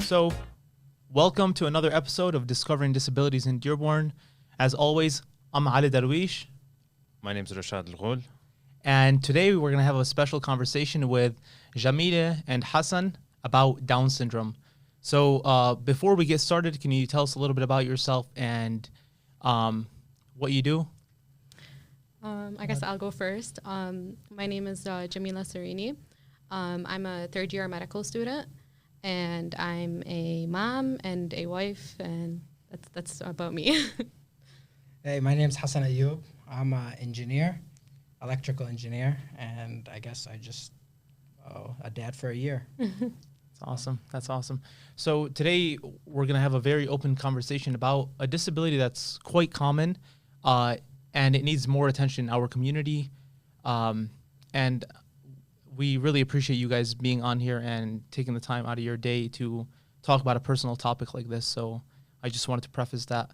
So, welcome to another episode of Discovering Disabilities in Dearborn. As always, I'm Ali Darwish. My name is Rashad Al-Ghul. And today we're going to have a special conversation with Jamila and Hassan about Down syndrome. So, before we get started, can you tell us a little bit about yourself and what you do? I guess I'll go first. My name is Jamila Sareini. I'm a third-year medical student, and I'm a mom and a wife, and that's about me. Hey, my name's Hassan Ayoub. I'm an engineer, electrical engineer, and I guess I just a dad for a year. That's awesome. That's awesome. So today we're going to have a very open conversation about a disability that's quite common, and it needs more attention in our community. And we really appreciate you guys being on here and taking the time out of your day to talk about a personal topic like this. So I just wanted to preface that.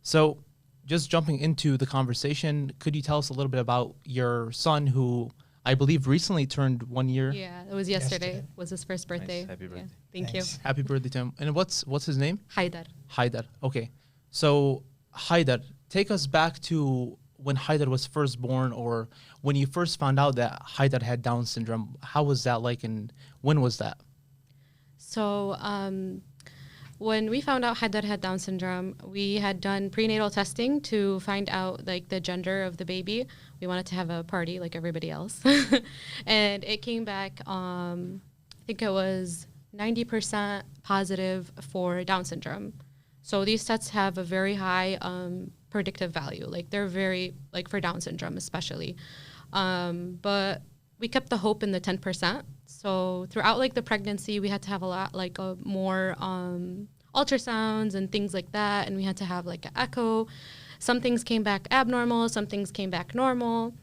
So just jumping into the conversation, could you tell us a little bit about your son who I believe recently turned 1 year? Yeah, it was yesterday. Was his first birthday. Nice. Happy birthday. Thank Thanks. you. Happy birthday to him. And what's his name? Haidar. Haidar. Okay. So Haidar, take us back to when Haidar was first born, or when you first found out that Haidar had Down syndrome. How was that like, and when was that? So when we found out Haidar had Down syndrome, we had done prenatal testing to find out like the gender of the baby. We wanted to have a party like everybody else. And it came back, I think it was 90% positive for Down syndrome. So these tests have a very high predictive value. Like they're very, like for Down syndrome especially. But we kept the hope in the 10%. So throughout like the pregnancy, we had to have a lot like more ultrasounds and things like that. And we had to have like an echo. Some things came back abnormal, some things came back normal.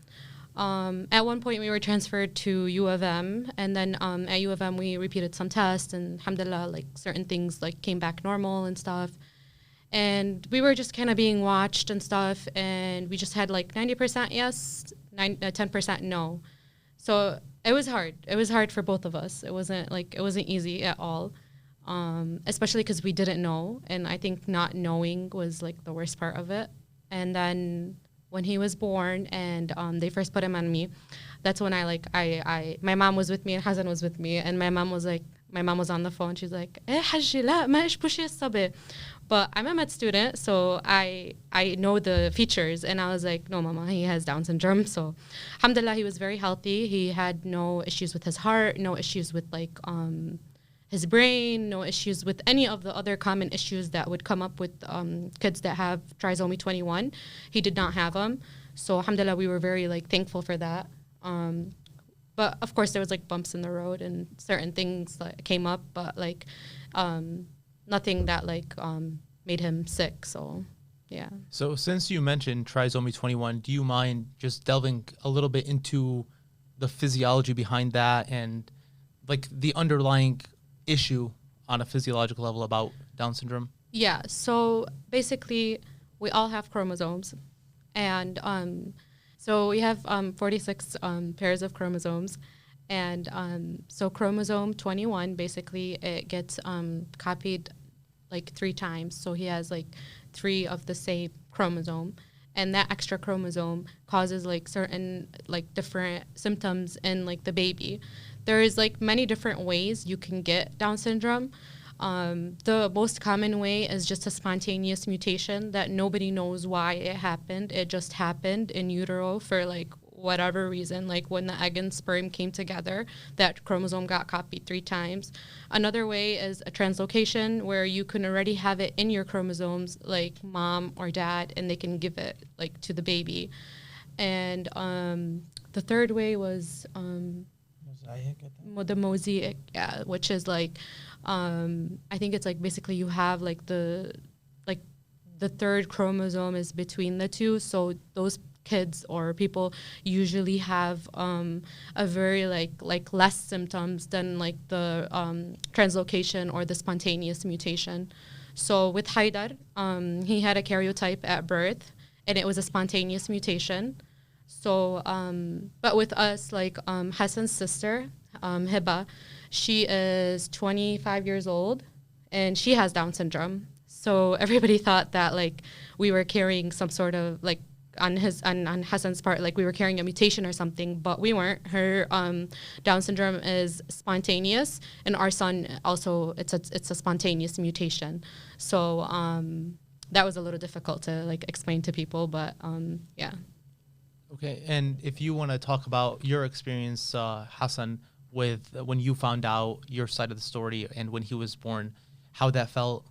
At one point we were transferred to U of M, and then at U of M we repeated some tests, and alhamdulillah, like certain things like came back normal and stuff. And we were just kind of being watched and stuff, and we just had like 90% yes, 10% no. So it was hard. It was hard for both of us. It wasn't easy at all, especially because we didn't know. And I think not knowing was like the worst part of it. And then when he was born and they first put him on me, that's when my mom was with me and Hassan was with me, and my mom was on the phone. She's like, "Eh, Hajji, la, ma ish pushi sabi." But I'm a med student, so I know the features, and I was like, "No, mama, he has Down syndrome." So, alhamdulillah, he was very healthy. He had no issues with his heart, no issues with like his brain, no issues with any of the other common issues that would come up with kids that have trisomy 21. He did not have them. So, alhamdulillah, we were very like thankful for that. But of course, there was like bumps in the road and certain things that came up, but like nothing that like made him sick. So, yeah. So since you mentioned trisomy 21, do you mind just delving a little bit into the physiology behind that and like the underlying issue on a physiological level about Down syndrome? Yeah. So basically, we all have chromosomes, and so we have 46 pairs of chromosomes, and so chromosome 21 basically it gets copied like 3 times. So he has like 3 of the same chromosome, and that extra chromosome causes like certain like different symptoms in like the baby. There is like many different ways you can get Down syndrome. The most common way is just a spontaneous mutation that nobody knows why it happened. It just happened in utero for like whatever reason, like when the egg and sperm came together, that chromosome got copied 3 times. Another way is a translocation, where you can already have it in your chromosomes, like mom or dad, and they can give it like to the baby. And the third way was the mosaic, yeah, which is like I think it's like basically you have like the third chromosome is between the two, so those kids or people usually have a very like less symptoms than like the translocation or the spontaneous mutation. So with Haidar, he had a karyotype at birth, and it was a spontaneous mutation. So, but with us, like Hassan's sister, Hiba, she is 25 years old, and she has Down syndrome. So everybody thought that like we were carrying some sort of like on Hassan's part, like we were carrying a mutation or something, but we weren't. Her Down syndrome is spontaneous, and our son also it's a spontaneous mutation. So that was a little difficult to like explain to people, but yeah. Okay, and if you want to talk about your experience, Hassan, with when you found out your side of the story and when he was born, how that felt.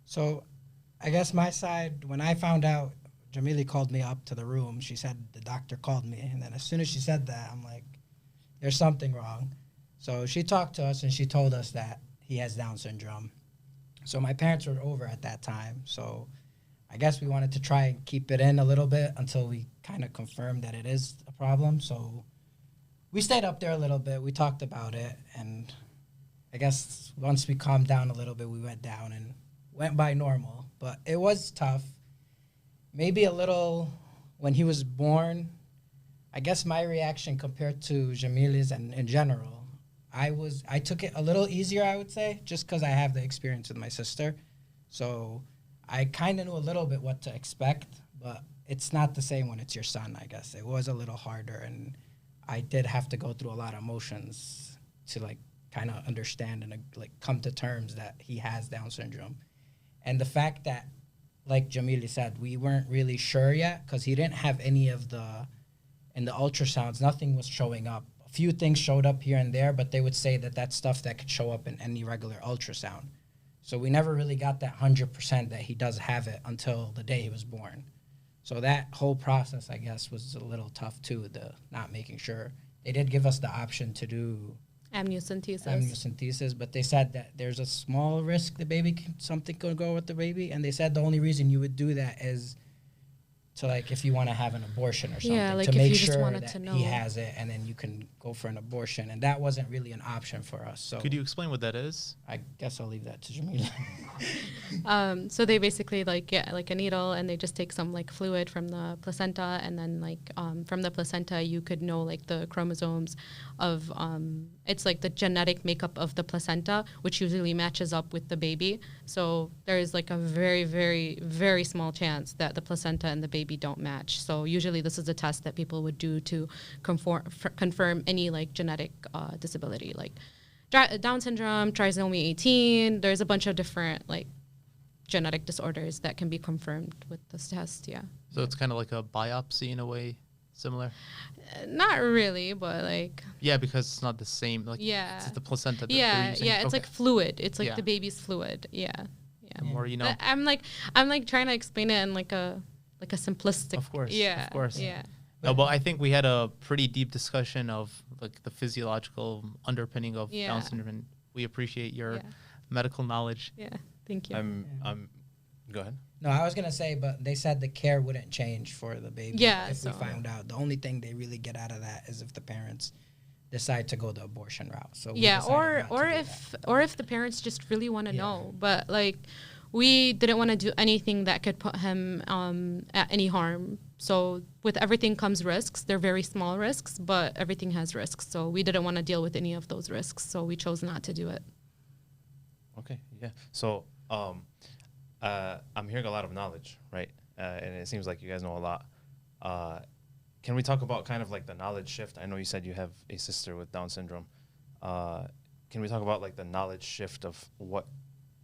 So I guess my side, when I found out, Jamila called me up to the room. She said the doctor called me. And then as soon as she said that, I'm like, there's something wrong. So she talked to us and she told us that he has Down syndrome. So my parents were over at that time. So I guess we wanted to try and keep it in a little bit until we kind of confirmed that it is a problem. So we stayed up there a little bit. We talked about it. And I guess once we calmed down a little bit, we went down and went by normal. But it was tough. Maybe a little when he was born, I guess my reaction compared to Jamila's and in general, I took it a little easier, I would say, just because I have the experience with my sister. So I kind of knew a little bit what to expect, but it's not the same when it's your son, I guess. It was a little harder, and I did have to go through a lot of emotions to, like, kind of understand and, like, come to terms that he has Down syndrome. And the fact that, like Jamila said, we weren't really sure yet because he didn't have any of in the ultrasounds, nothing was showing up. A few things showed up here and there, but they would say that that's stuff that could show up in any regular ultrasound. So we never really got that 100% that he does have it until the day he was born. So that whole process, I guess, was a little tough too, the not making sure. They did give us the option to do amniocentesis, but they said that there's a small risk something could go with the baby, and they said the only reason you would do that is to, like, if you want to have an abortion or something, yeah, like to if make you just sure wanted that to know. he has it, and then you can go for an abortion, and that wasn't really an option for us. So Could you explain what that is? I guess I'll leave that to Jamila. So they basically like get like a needle and they just take some like fluid from the placenta, and then like from the placenta you could know like the chromosomes of it's like the genetic makeup of the placenta, which usually matches up with the baby. So there's like a very, very, very small chance that the placenta and the baby don't match. So usually this is a test that people would do to confirm any like genetic disability, like Down syndrome, trisomy 18. There's a bunch of different like genetic disorders that can be confirmed with this test. Yeah. So it's kind of like a biopsy in a way, similar. Not really, but like. Yeah, because it's not the same. Like, yeah. It's the placenta. That yeah, they're using. yeah. It's Okay. like fluid. It's like Yeah. the baby's fluid. Yeah, yeah. The more you know. I'm like trying to explain it in like a simplistic. Of course. Yeah. Of course. Yeah. No, but I think we had a pretty deep discussion of like the physiological underpinning of Yeah. Down syndrome, and we appreciate your Yeah. medical knowledge. Yeah. Thank you. Go ahead. No, I was going to say, but they said the care wouldn't change for the baby Yeah, if we so- found out. The only thing they really get out of that is if the parents decide to go the abortion route. So we yeah, decided or not to or do if that. or if the parents just really want to Yeah. know, but like we didn't want to do anything that could put him at any harm. So with everything comes risks. They're very small risks, but everything has risks. So we didn't want to deal with any of those risks. So we chose not to do it. Okay, yeah. So I'm hearing a lot of knowledge, right? And it seems like you guys know a lot. Can we talk about kind of like the knowledge shift? I know you said you have a sister with Down syndrome. Can we talk about like the knowledge shift of what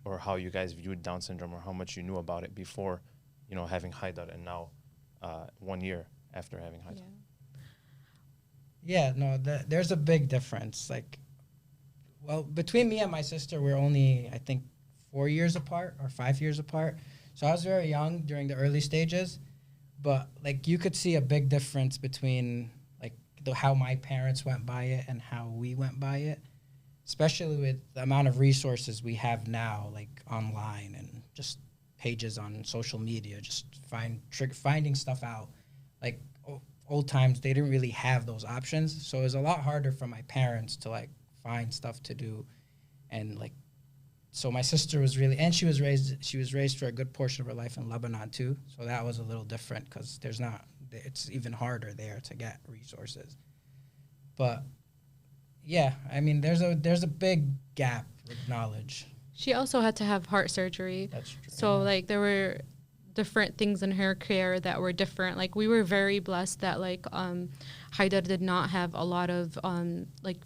or how you guys viewed Down syndrome, or how much you knew about it before, you know, having Haidar, and now 1 year after having Haidar? Yeah, no, there's a big difference. Like, well, between me and my sister, we're only, I think, 4 years apart or 5 years apart. So I was very young during the early stages, but like you could see a big difference between like how my parents went by it and how we went by it, especially with the amount of resources we have now, like online and just pages on social media, just finding stuff out. Like old times, they didn't really have those options. So it was a lot harder for my parents to like find stuff to do. And like, so my sister was really, and she was raised for a good portion of her life in Lebanon too. So that was a little different because it's even harder there to get resources. But yeah, I mean, there's a big gap with knowledge. She also had to have heart surgery. That's true. So like there were different things in her care that were different. Like we were very blessed that like Haidar did not have a lot of like,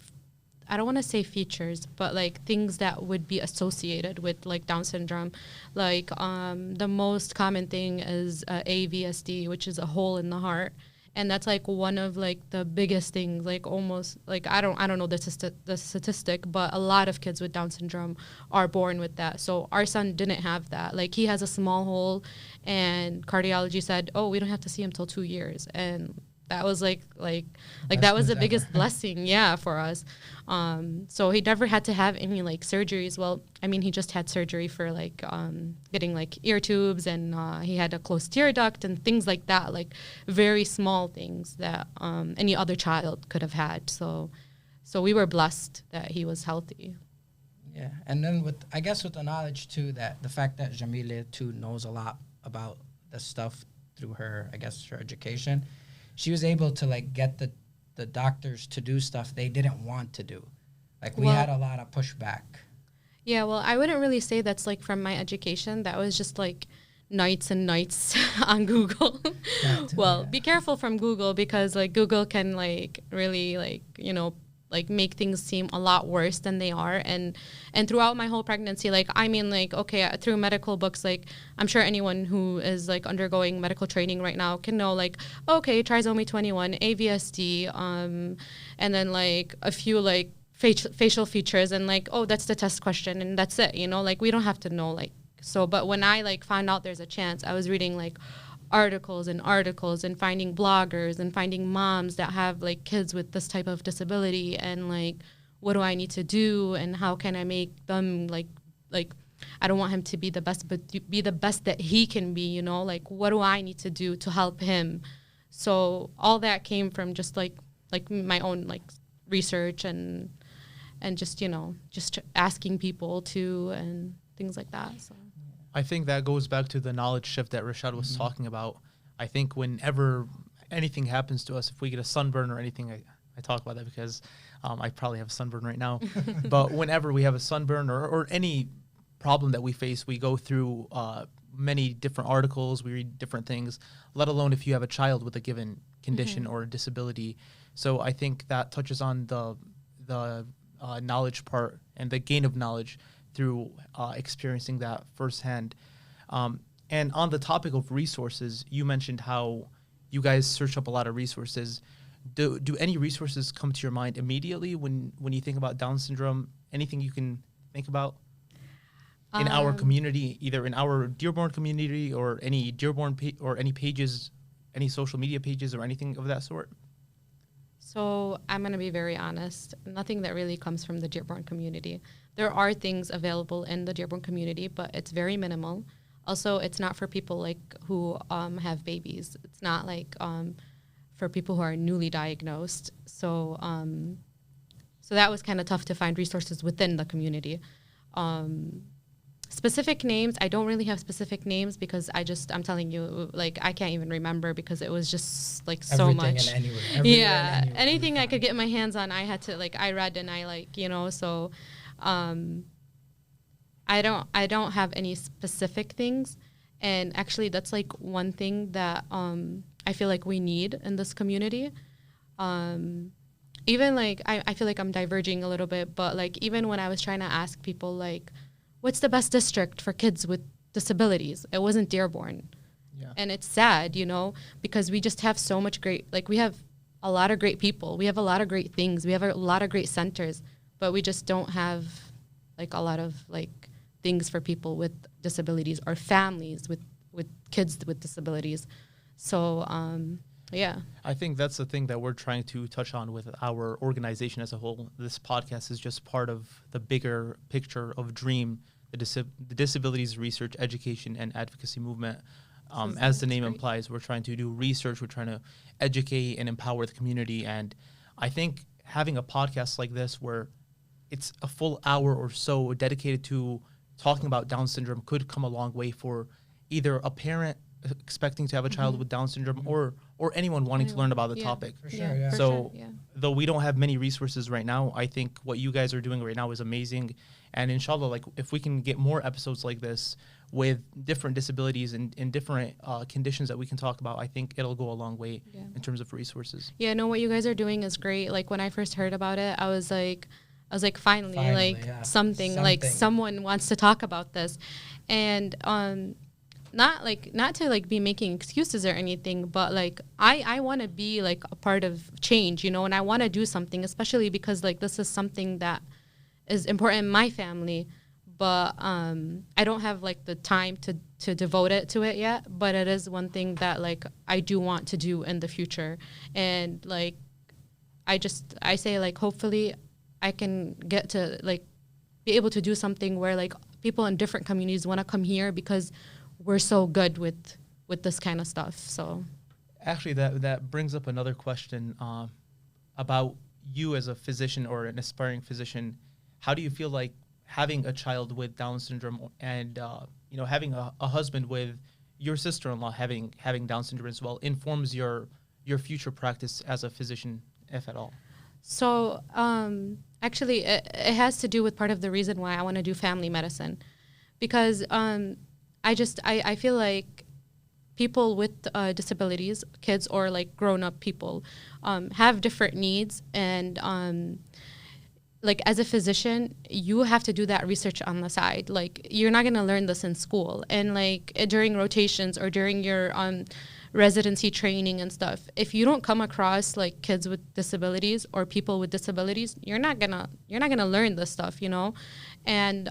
I don't want to say features, but like things that would be associated with like Down syndrome. Like the most common thing is AVSD, which is a hole in the heart. And that's like one of like the biggest things, like almost like I don't know the statistic, but a lot of kids with Down syndrome are born with that. So our son didn't have that. Like he has a small hole, and cardiology said, oh, we don't have to see him till 2 years. And that was like that was the biggest blessing, yeah, for us. So he never had to have any like surgeries. Well, I mean, he just had surgery for like getting like ear tubes, and he had a closed tear duct and things like that, like very small things that any other child could have had. So we were blessed that he was healthy. Yeah, and then with the knowledge too, that the fact that Jamila too knows a lot about the stuff through her, her education. She was able to like get the doctors to do stuff they didn't want to do. Like we had a lot of pushback. Yeah, well, I wouldn't really say that's like from my education. That was just like nights and nights on Google. Be careful from Google, because like Google can like really like, like make things seem a lot worse than they are. And throughout my whole pregnancy, like, I mean, like, okay, through medical books, like, I'm sure anyone who is like undergoing medical training right now can know, like, okay, trisomy 21, AVSD, and then like a few like facial features, and like, oh, that's the test question, and that's it, like we don't have to know, like, so. But when I like found out there's a chance, I was reading like articles and finding bloggers and finding moms that have like kids with this type of disability, and like, what do I need to do, and how can I make them like I don't want him to be the best, but be the best that he can be, like, what do I need to do to help him? So all that came from just like my own like research and just just asking people to, and things like that. So I think that goes back to the knowledge shift that Rashad was talking about. I think whenever anything happens to us, if we get a sunburn or anything, I talk about that because I probably have a sunburn right now. But whenever we have a sunburn or any problem that we face, we go through many different articles, we read different things, let alone if you have a child with a given condition or a disability. So I think that touches on the knowledge part and the gain of knowledge through experiencing that firsthand. And on the topic of resources, you mentioned how you guys search up a lot of resources. Do any resources come to your mind immediately when you think about Down syndrome? Anything you can think about in our community, either in our Dearborn community or any Dearborn or any pages, any social media pages or anything of that sort? So I'm going to be very honest. Nothing that really comes from the Dearborn community. There are things available in the Dearborn community, but it's very minimal. Also, it's not for people like who have babies. It's not like for people who are newly diagnosed. So so that was kind of tough to find resources within the community. Specific names, I don't really have specific names because I'm telling you, like, I can't even remember because it was just like so much. Yeah, anything I could get my hands on, I had to, like, I read and I like, so I don't have any specific things. And actually that's like one thing that I feel like we need in this community. Even like, I feel like I'm diverging a little bit, but like even when I was trying to ask people like, what's the best district for kids with disabilities? It wasn't Dearborn. Yeah. And it's sad, because we just have so much great, like we have a lot of great people. We have a lot of great things. We have a lot of great centers, but we just don't have like a lot of like things for people with disabilities or families with kids with disabilities. So, yeah. I think that's the thing that we're trying to touch on with our organization as a whole. This podcast is just part of the bigger picture of DREAM, the Disabilities Research, Education, and Advocacy Movement. As the name implies, we're trying to do research, we're trying to educate and empower the community. And I think having a podcast like this where it's a full hour or so dedicated to talking about Down syndrome could come a long way for either a parent expecting to have a child with Down syndrome or anyone wanting to learn about the topic. For sure, yeah. So though we don't have many resources right now, I think what you guys are doing right now is amazing. And inshallah, like if we can get more episodes like this with different disabilities and different conditions that we can talk about, I think it'll go a long way in terms of resources. Yeah, no, what you guys are doing is great. Like when I first heard about it, I was like, finally like something like someone wants to talk about this. And not to like be making excuses or anything, but like I want to be like a part of change, you know, and I want to do something, especially because like this is something that is important in my family, but I don't have like the time to devote it to it yet, but it is one thing that like I do want to do in the future. And like I say like hopefully I can get to like be able to do something where like people in different communities want to come here because we're so good with this kind of stuff. So actually that brings up another question about you as a physician or an aspiring physician. How do you feel like having a child with Down syndrome and you know, having a husband with your sister-in-law having Down syndrome as well informs your future practice as a physician, if at all? So actually it has to do with part of the reason why I want to do family medicine, because I feel like people with disabilities, kids or like grown-up people, have different needs, and like as a physician, you have to do that research on the side. Like you're not gonna learn this in school, and like during rotations or during your residency training and stuff. If you don't come across like kids with disabilities or people with disabilities, you're not gonna learn this stuff, you know, and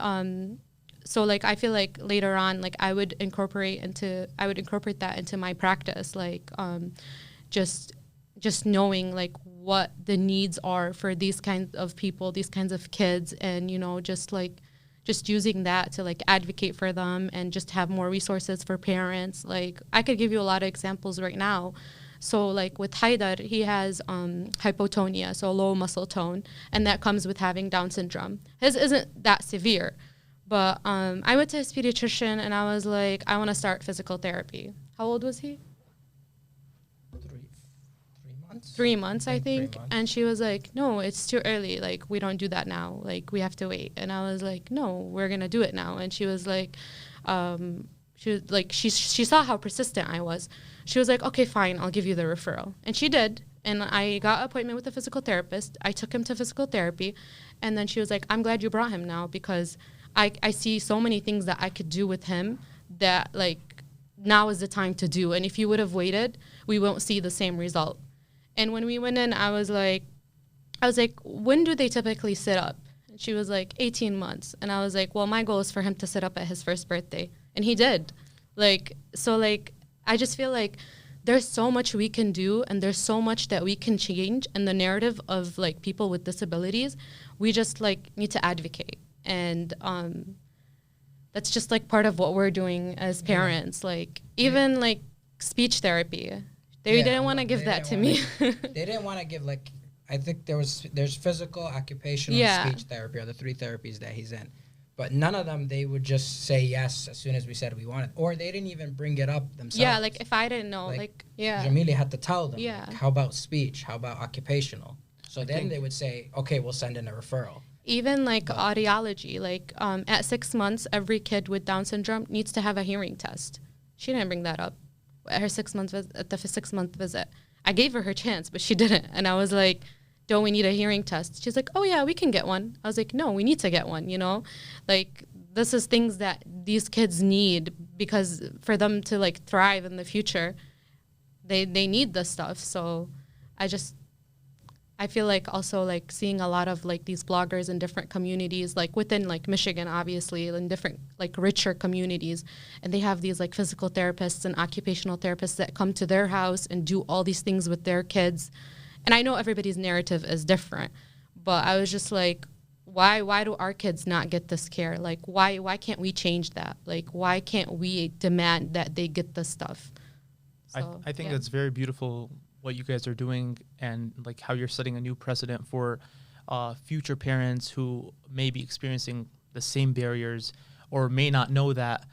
so like I feel like later on, like I would incorporate that into my practice, like just knowing like what the needs are for these kinds of people, these kinds of kids, and you know, just using that to like advocate for them and just have more resources for parents. Like I could give you a lot of examples right now. So like with Haidar, he has hypotonia, so low muscle tone, and that comes with having Down syndrome. His isn't that severe. But I went to his pediatrician and I was like, I want to start physical therapy. How old was he? 3 months, I think. 3 months. And And she was like, no, it's too early. Like, we don't do that now. Like, we have to wait. And I was like, no, we're going to do it now. And she was like, she saw how persistent I was. She was like, okay, fine, I'll give you the referral. And she did. And I got an appointment with a physical therapist. I took him to physical therapy. And then she was like, I'm glad you brought him now, because I see so many things that I could do with him that, like, now is the time to do. And if you would have waited, we won't see the same result. And when we went in, I was like, when do they typically sit up? And she was like, 18 months. And I was like, well, my goal is for him to sit up at his first birthday. And he did. Like, so, like, I just feel like there's so much we can do, and there's so much that we can change in the narrative of, like, people with disabilities. We just, like, need to advocate. And that's just, like, part of what we're doing as parents. Like, even, like, speech therapy. They didn't want to give that to me. They didn't want to give, like, I think there's physical, occupational, speech therapy are the 3 therapies that he's in. But none of them, they would just say yes as soon as we said we wanted. Or they didn't even bring it up themselves. Yeah, like, if I didn't know, Jamila had to tell them, Yeah. like, how about speech? How about occupational? So then they would say, okay, we'll send in a referral. Even, like, audiology. Like, at 6 months, every kid with Down syndrome needs to have a hearing test. She didn't bring that up at her 6-month visit. I gave her her chance, but she didn't. And I was like, don't we need a hearing test? She's like, oh yeah, we can get one. I was like, no, we need to get one, you know? Like, this is things that these kids need, because for them to, like, thrive in the future, they need this stuff. So I feel like also, like, seeing a lot of, like, these bloggers in different communities, like within, like, Michigan, obviously, in different, like, richer communities, and they have these, like, physical therapists and occupational therapists that come to their house and do all these things with their kids. And I know everybody's narrative is different, but I was just like, why do our kids not get this care? Like, why can't we change that? Like, why can't we demand that they get this stuff? So, I think that's very beautiful what you guys are doing, and like how you're setting a new precedent for future parents who may be experiencing the same barriers or may not know that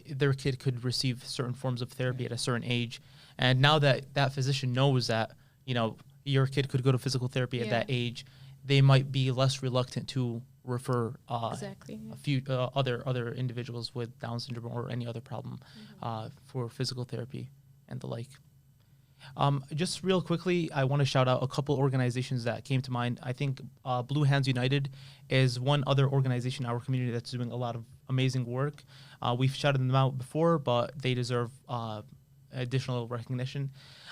their kid could receive certain forms of therapy at a certain age. And now that that physician knows that, you know, your kid could go to physical therapy at that age, they might be less reluctant to refer Exactly. a few other individuals with Down syndrome or any other problem for physical therapy and the like. Just real quickly, I want to shout out a couple organizations that came to mind. I think Blue Hands United is one other organization in our community that's doing a lot of amazing work. We've shouted them out before, but they deserve additional recognition.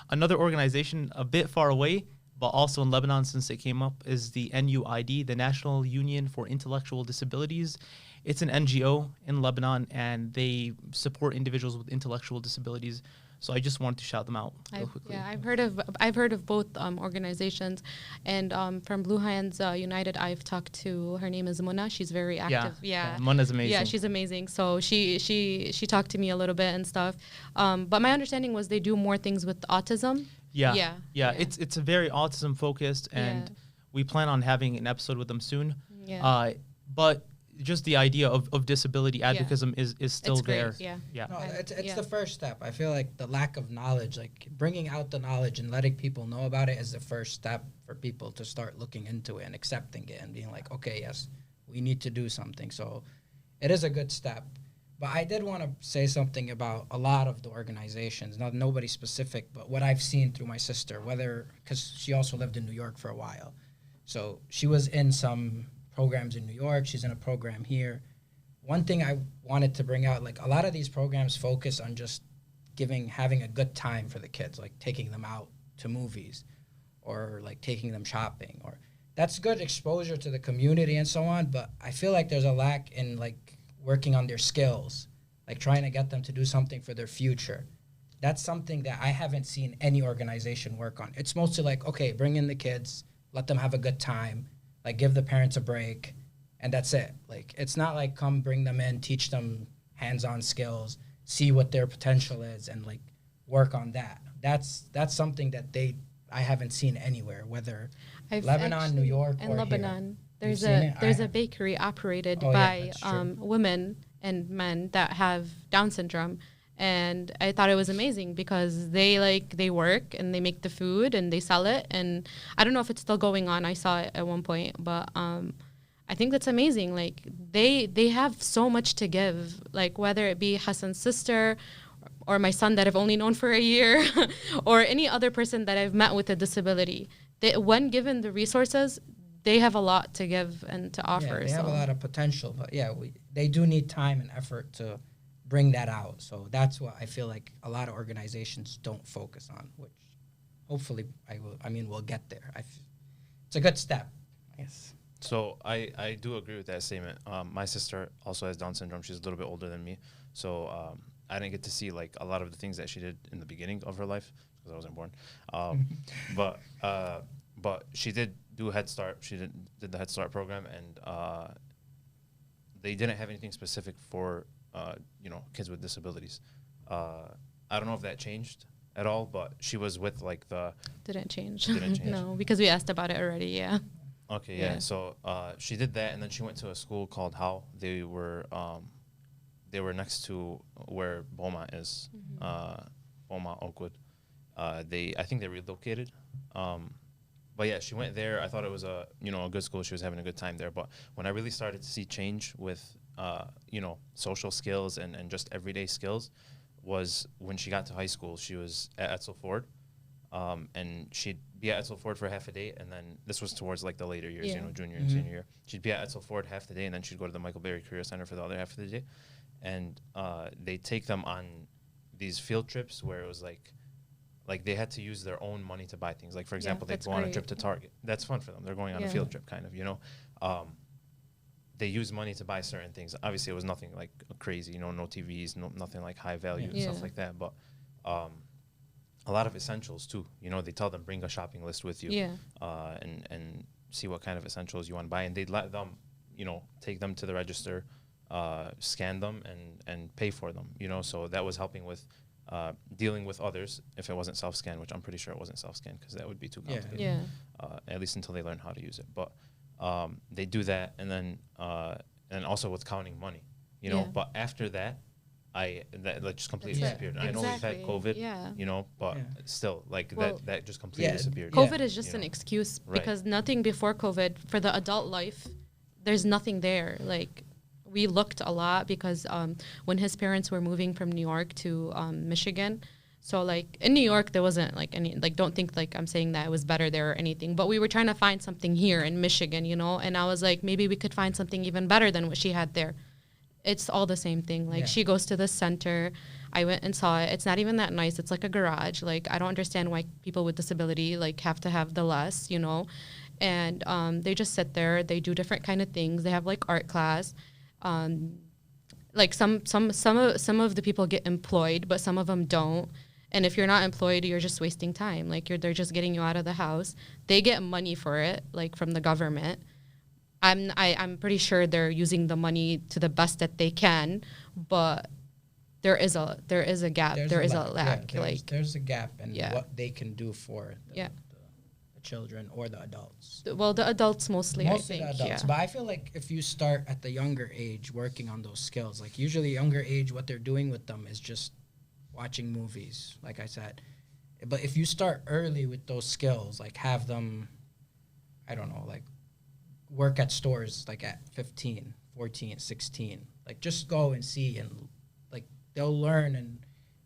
Another organization a bit far away, but also in Lebanon since it came up, is the NUID, the National Union for Intellectual Disabilities. It's an NGO in Lebanon, and they support individuals with intellectual disabilities. So I just wanted to shout them out real quickly. Yeah, I've heard of both organizations, and from Blue Hands United, I've talked to. Her name is Mona. She's very active. Yeah, Mona's amazing. Yeah, she's amazing. So she talked to me a little bit and stuff. But my understanding was they do more things with autism. Yeah. It's a very autism focused, and we plan on having an episode with them soon. Yeah. But just the idea of disability advocacy is still it's there. Great, Yeah. No, it's the first step. I feel like the lack of knowledge, like bringing out the knowledge and letting people know about it, is the first step for people to start looking into it and accepting it and being like, okay, yes, we need to do something. So it is a good step. But I did want to say something about a lot of the organizations, not nobody specific, but what I've seen through my sister, because she also lived in New York for a while. So she was in some programs in New York. She's in a program here. One thing I wanted to bring out, like a lot of these programs focus on just having a good time for the kids, like taking them out to movies or like taking them shopping, or that's good exposure to the community and so on. But I feel like there's a lack in like working on their skills, like trying to get them to do something for their future. That's something that I haven't seen any organization work on. It's mostly like, okay, bring in the kids, let them have a good time, like give the parents a break, and that's it. Like it's not like come bring them in, teach them hands-on skills, see what their potential is, and like work on that. That's something that I haven't seen anywhere, whether Lebanon, New York, and or Lebanon. Here. There's a bakery operated by women and men that have Down syndrome. And I thought it was amazing because they work and they make the food and they sell it. And I don't know if it's still going on. I saw it at one point, but I think that's amazing. Like they have so much to give, like whether it be Hassan's sister or my son that I've only known for a year or any other person that I've met with a disability. When given the resources, they have a lot to give and to offer. Yeah, they have a lot of potential, but they do need time and effort to bring that out. So that's what I feel like a lot of organizations don't focus on, which hopefully we'll get there. It's a good step, I guess. So I do agree with that statement. My sister also has Down syndrome. She's a little bit older than me. So I didn't get to see like a lot of the things that she did in the beginning of her life because I wasn't born. But she did do Head Start. She did the Head Start program, and they didn't have anything specific for kids with disabilities. I don't know if that changed at all, but she was with like Didn't change. No, because we asked about it already. Yeah. Okay. Yeah. So she did that, and then she went to a school called How. They were next to where Boma is. Boma, Oakwood. I think they relocated. But yeah, she went there. I thought it was a good school. She was having a good time there. But when I really started to see change with social skills and just everyday skills was when she got to high school. She was at Etzel Ford, and she'd be at Etzel Ford for half a day, and then this was towards like the later years, junior and senior year. She'd be at Etzel Ford half the day, and then she'd go to the Michael Berry Career Center for the other half of the day. And they take them on these field trips where it was like they had to use their own money to buy things. Like, for example, they'd go on a trip to Target. That's fun for them. They're going on a field trip, kind of, They use money to buy certain things. Obviously, it was nothing like crazy, no TVs, nothing like high value and stuff like that. But a lot of essentials, too. They tell them, bring a shopping list with you and see what kind of essentials you want to buy. And they'd let them, take them to the register, scan them, and pay for them, So that was helping with dealing with others if it wasn't self-scan, which I'm pretty sure it wasn't self-scan because that would be too complicated. Yeah. At least until they learn how to use it. But they do that, and then also with counting money, But after that, that just completely Yeah. disappeared. I know we've had Exactly. COVID, Yeah. you know, but Yeah. still, like Well, that just completely yeah, disappeared. COVID is just You an know. excuse Right. because nothing before COVID for the adult life, there's nothing there. Like we looked a lot because when his parents were moving from New York to Michigan, so like in New York there wasn't like any, like don't think like I'm saying that it was better there or anything, but we were trying to find something here in Michigan, you know, and I was like maybe we could find something even better than what she had there. It's all the same thing. Like Yeah. she goes to the center. I went and saw it. It's not even that nice. It's like a garage. Like I don't understand why people with disability like have to have the less, you know. And they just sit there. They do different kind of things. They have like art class. Like some of the people get employed, but some of them don't. And if you're not employed, you're just wasting time. Like they're just getting you out of the house. They get money for it, like from the government. I'm pretty sure they're using the money to the best that they can, but there is a gap. There's a lack. Yeah, Like there's a gap in Yeah. what they can do for Yeah. the children or the adults. well, the adults mostly, I Mostly think. the adults, Yeah. but I feel like if you start at the younger age working on those skills, like usually younger age, what they're doing with them is just watching movies, like I said. But if you start early with those skills, like have them, I don't know, like work at stores like at 15, 14, 16, like just go and see, and like they'll learn and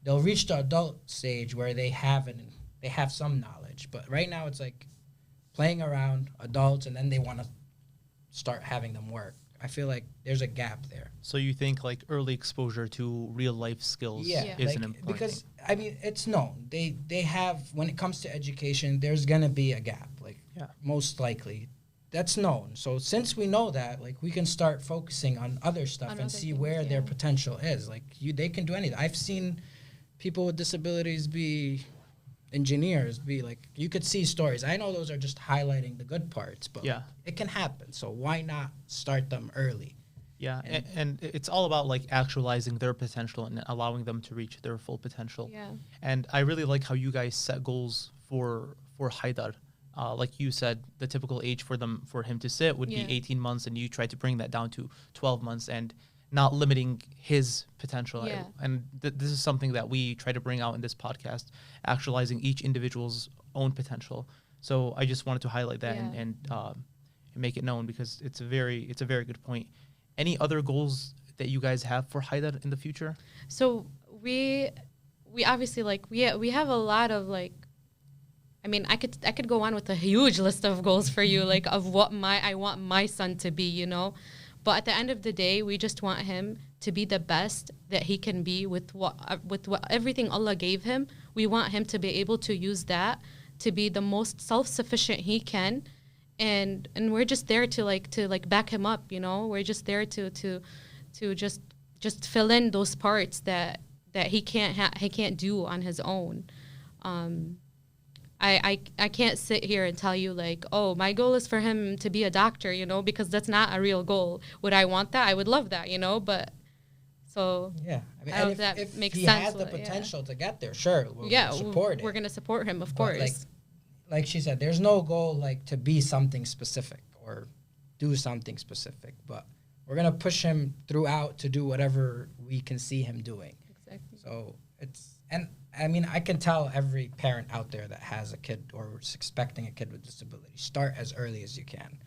they'll reach the adult stage where they have some knowledge. But right now it's like playing around adults and then they want to start having them work. I feel like there's a gap there. So you think like early exposure to real life skills Yeah. is like, an important because thing. I mean it's known they have, when it comes to education, there's gonna be a gap, like Yeah. most likely. That's known. So since we know that, like we can start focusing on other stuff On and other see things, where their yeah. potential is. Like they can do anything. I've seen people with disabilities be engineers, be like, you could see stories. I know those are just highlighting the good parts, but Yeah. it can happen. So why not start them early? Yeah, And- and it's all about like actualizing their potential and allowing them to reach their full potential. Yeah. And I really like how you guys set goals for Haidar. Like you said, the typical age for him to sit would Yeah. be 18 months, and you tried to bring that down to 12 months and not limiting his potential. Yeah. And this is something that we try to bring out in this podcast, actualizing each individual's own potential. So I just wanted to highlight that Yeah. and make it known because it's a very good point. Any other goals that you guys have for Haidar in the future? So we obviously like we have a lot of like, I mean, I could go on with a huge list of goals for you, like of what I want my son to be, you know. But at the end of the day, we just want him to be the best that he can be with what everything Allah gave him. We want him to be able to use that to be the most self-sufficient he can, and we're just there to back him up, you know. We're just there to just fill in those parts that he can't do on his own. I can't sit here and tell you like, oh, my goal is for him to be a doctor, you know, because that's not a real goal. Would I want that? I would love that, you know, but so Yeah, I mean, I don't and know if that if makes he sense, has the but yeah. potential to get there, sure, we'll yeah, support we're it. gonna support him, of But, course. like she said, there's no goal like to be something specific or do something specific, but we're gonna push him throughout to do whatever we can see him doing. Exactly. So and I mean, I can tell every parent out there that has a kid or is expecting a kid with disability, start as early as you can.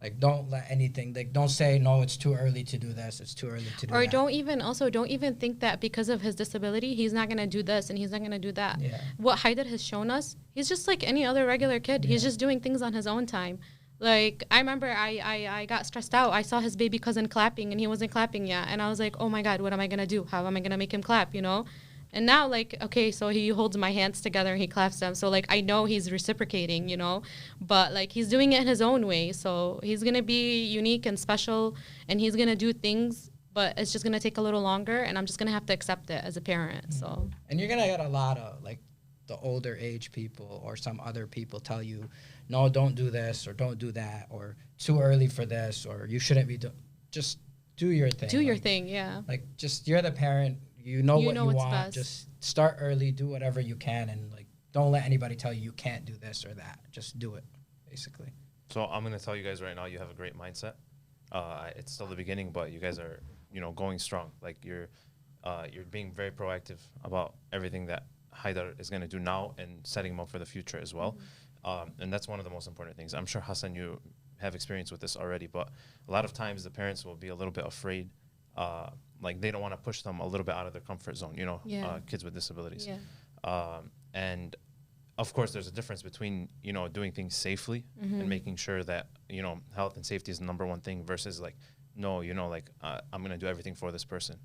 Like, don't let anything, like, don't say, no, it's too early to do this, it's too early to do Or that. don't even think that because of his disability, he's not going to do this and he's not going to do that. Yeah. What Haidar has shown us, he's just like any other regular kid. He's Yeah. just doing things on his own time. Like, I remember I got stressed out. I saw his baby cousin clapping and he wasn't clapping yet. And I was like, oh my God, what am I going to do? How am I going to make him clap, you know? And now, like, okay, so he holds my hands together and he claps them. So, like, I know he's reciprocating, you know, but, like, he's doing it in his own way. So he's going to be unique and special, and he's going to do things, but it's just going to take a little longer, and I'm just going to have to accept it as a parent, so. And you're going to get a lot of, like, the older age people or some other people tell you, no, don't do this or don't do that or too early for this or you shouldn't be just do your thing. Do your thing, yeah. Like, just, you're the parent. You know what you what's want. best. Just start early, do whatever you can, and like don't let anybody tell you can't do this or that. Just do it, basically. So I'm gonna tell you guys right now, you have a great mindset. It's still the beginning, but you guys are, going strong. Like you're being very proactive about everything that Haidar is going to do now and setting him up for the future as well. And that's one of the most important things. I'm sure, Hassan, you have experience with this already, but a lot of times the parents will be a little bit afraid. Like they don't want to push them a little bit out of their comfort zone, kids with disabilities. And of course, there's a difference between, doing things safely and making sure that, health and safety is the number one thing versus like, no, I'm going to do everything for this person.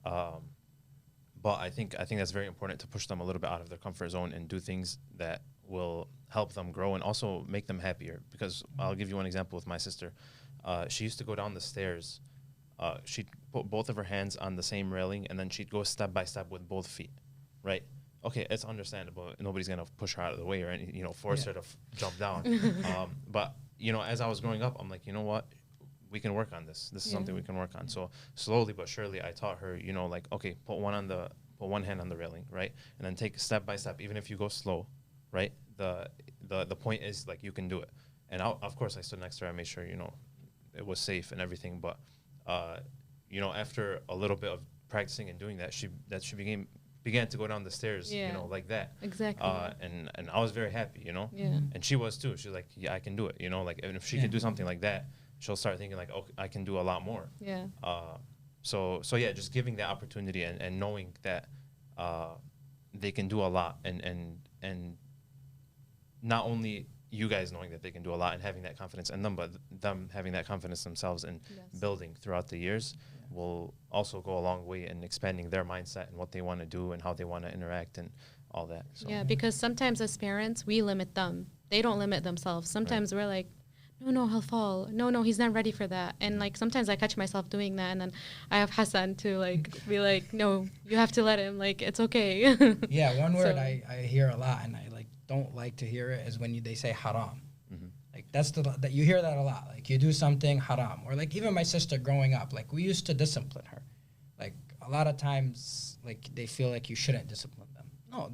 But I think that's very important to push them a little bit out of their comfort zone and do things that will help them grow and also make them happier. Because I'll give you one example with my sister. She used to go down the stairs. She'd put both of her hands on the same railing, and then she'd go step by step with both feet, right? Okay, it's understandable. Nobody's going to push her out of the way or force her to jump down. But, as I was growing up, I'm like, you know what? We can work on this. This is something we can work on. So slowly but surely, I taught her, okay, put one hand on the railing, right? And then take step by step, even if you go slow, right? The point is, like, you can do it. And of course, I stood next to her. I made sure, it was safe and everything. But, after a little bit of practicing and doing that, she began to go down the stairs, like that. Exactly. And I was very happy, And she was too. She was like, yeah, I can do it, like, and if she can do something like that, she'll start thinking like, oh, I can do a lot more. Yeah. So yeah, just giving that opportunity and knowing that they can do a lot and not only you guys knowing that they can do a lot and having that confidence in them, but them having that confidence themselves and building throughout the years will also go a long way in expanding their mindset and what they want to do and how they want to interact and all that. So. Yeah, because sometimes as parents, we limit them. They don't limit themselves. Sometimes we're like, no, he'll fall. No, he's not ready for that. And like sometimes I catch myself doing that, and then I have Hassan to like be like, no, you have to let him. Like it's okay. Yeah, one word I hear a lot, and I like don't like to hear it, is when they say haram. Like that's that you hear that a lot. Like you do something haram, or like even my sister growing up, like we used to discipline her. Like a lot of times, like they feel like you shouldn't discipline them. No,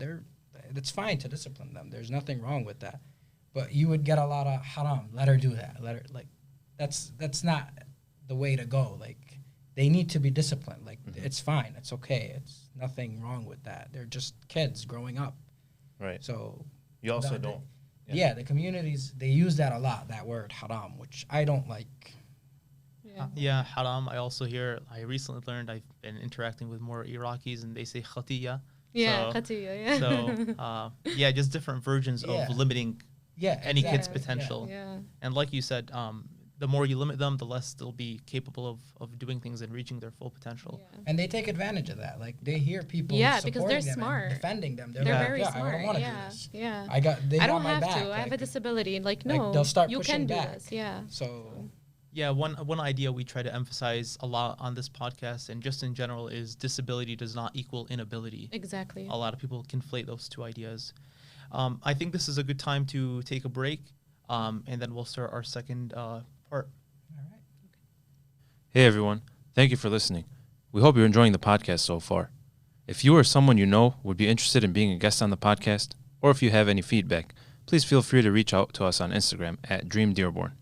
it's fine to discipline them. There's nothing wrong with that. But you would get a lot of haram. Let her do that. Let her, like, that's not the way to go. Like, they need to be disciplined. Like, it's fine. It's okay. It's nothing wrong with that. They're just kids growing up. Right. So you also don't. Yeah, the communities, they use that a lot, that word haram, which I don't like. Yeah, haram. I also hear, I recently learned, I've been interacting with more Iraqis, and they say khatiya. Yeah, khatiya, So, just different versions of limiting any kid's potential. Yeah. And like you said, the more you limit them, the less they'll be capable of doing things and reaching their full potential. Yeah. And they take advantage of that. Like they hear people because they're them smart, and defending them. They're very smart. I don't want to do this. Yeah. I don't have back. to. I have a disability. Like no, like they'll start you pushing can do back. this. Yeah. So. Yeah, one idea we try to emphasize a lot on this podcast and just in general is disability does not equal inability. Exactly. A lot of people conflate those two ideas. I think this is a good time to take a break, and then we'll start our second part. All right. Hey everyone, thank you for listening. We hope you're enjoying the podcast so far. If you or someone you know would be interested in being a guest on the podcast, or if you have any feedback, please feel free to reach out to us on Instagram at DreamDearborn,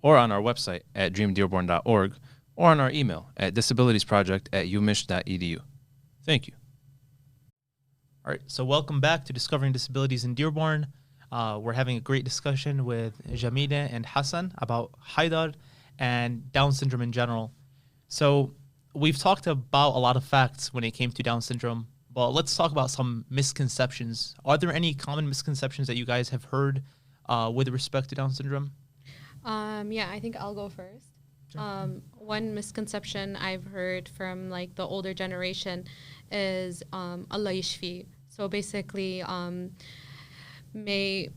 or on our website at dreamdearborn.org, or on our email at disabilitiesproject@umich.edu. Thank you. All right, so welcome back to Discovering Disabilities in Dearborn. We're having a great discussion with Jamila and Hassan about Haidar and Down syndrome in general. So we've talked about a lot of facts when it came to Down syndrome, but let's talk about some misconceptions. Are there any common misconceptions that you guys have heard with respect to Down syndrome? I think I'll go first. Sure. One misconception I've heard from like the older generation is Allah yashfi. So basically, may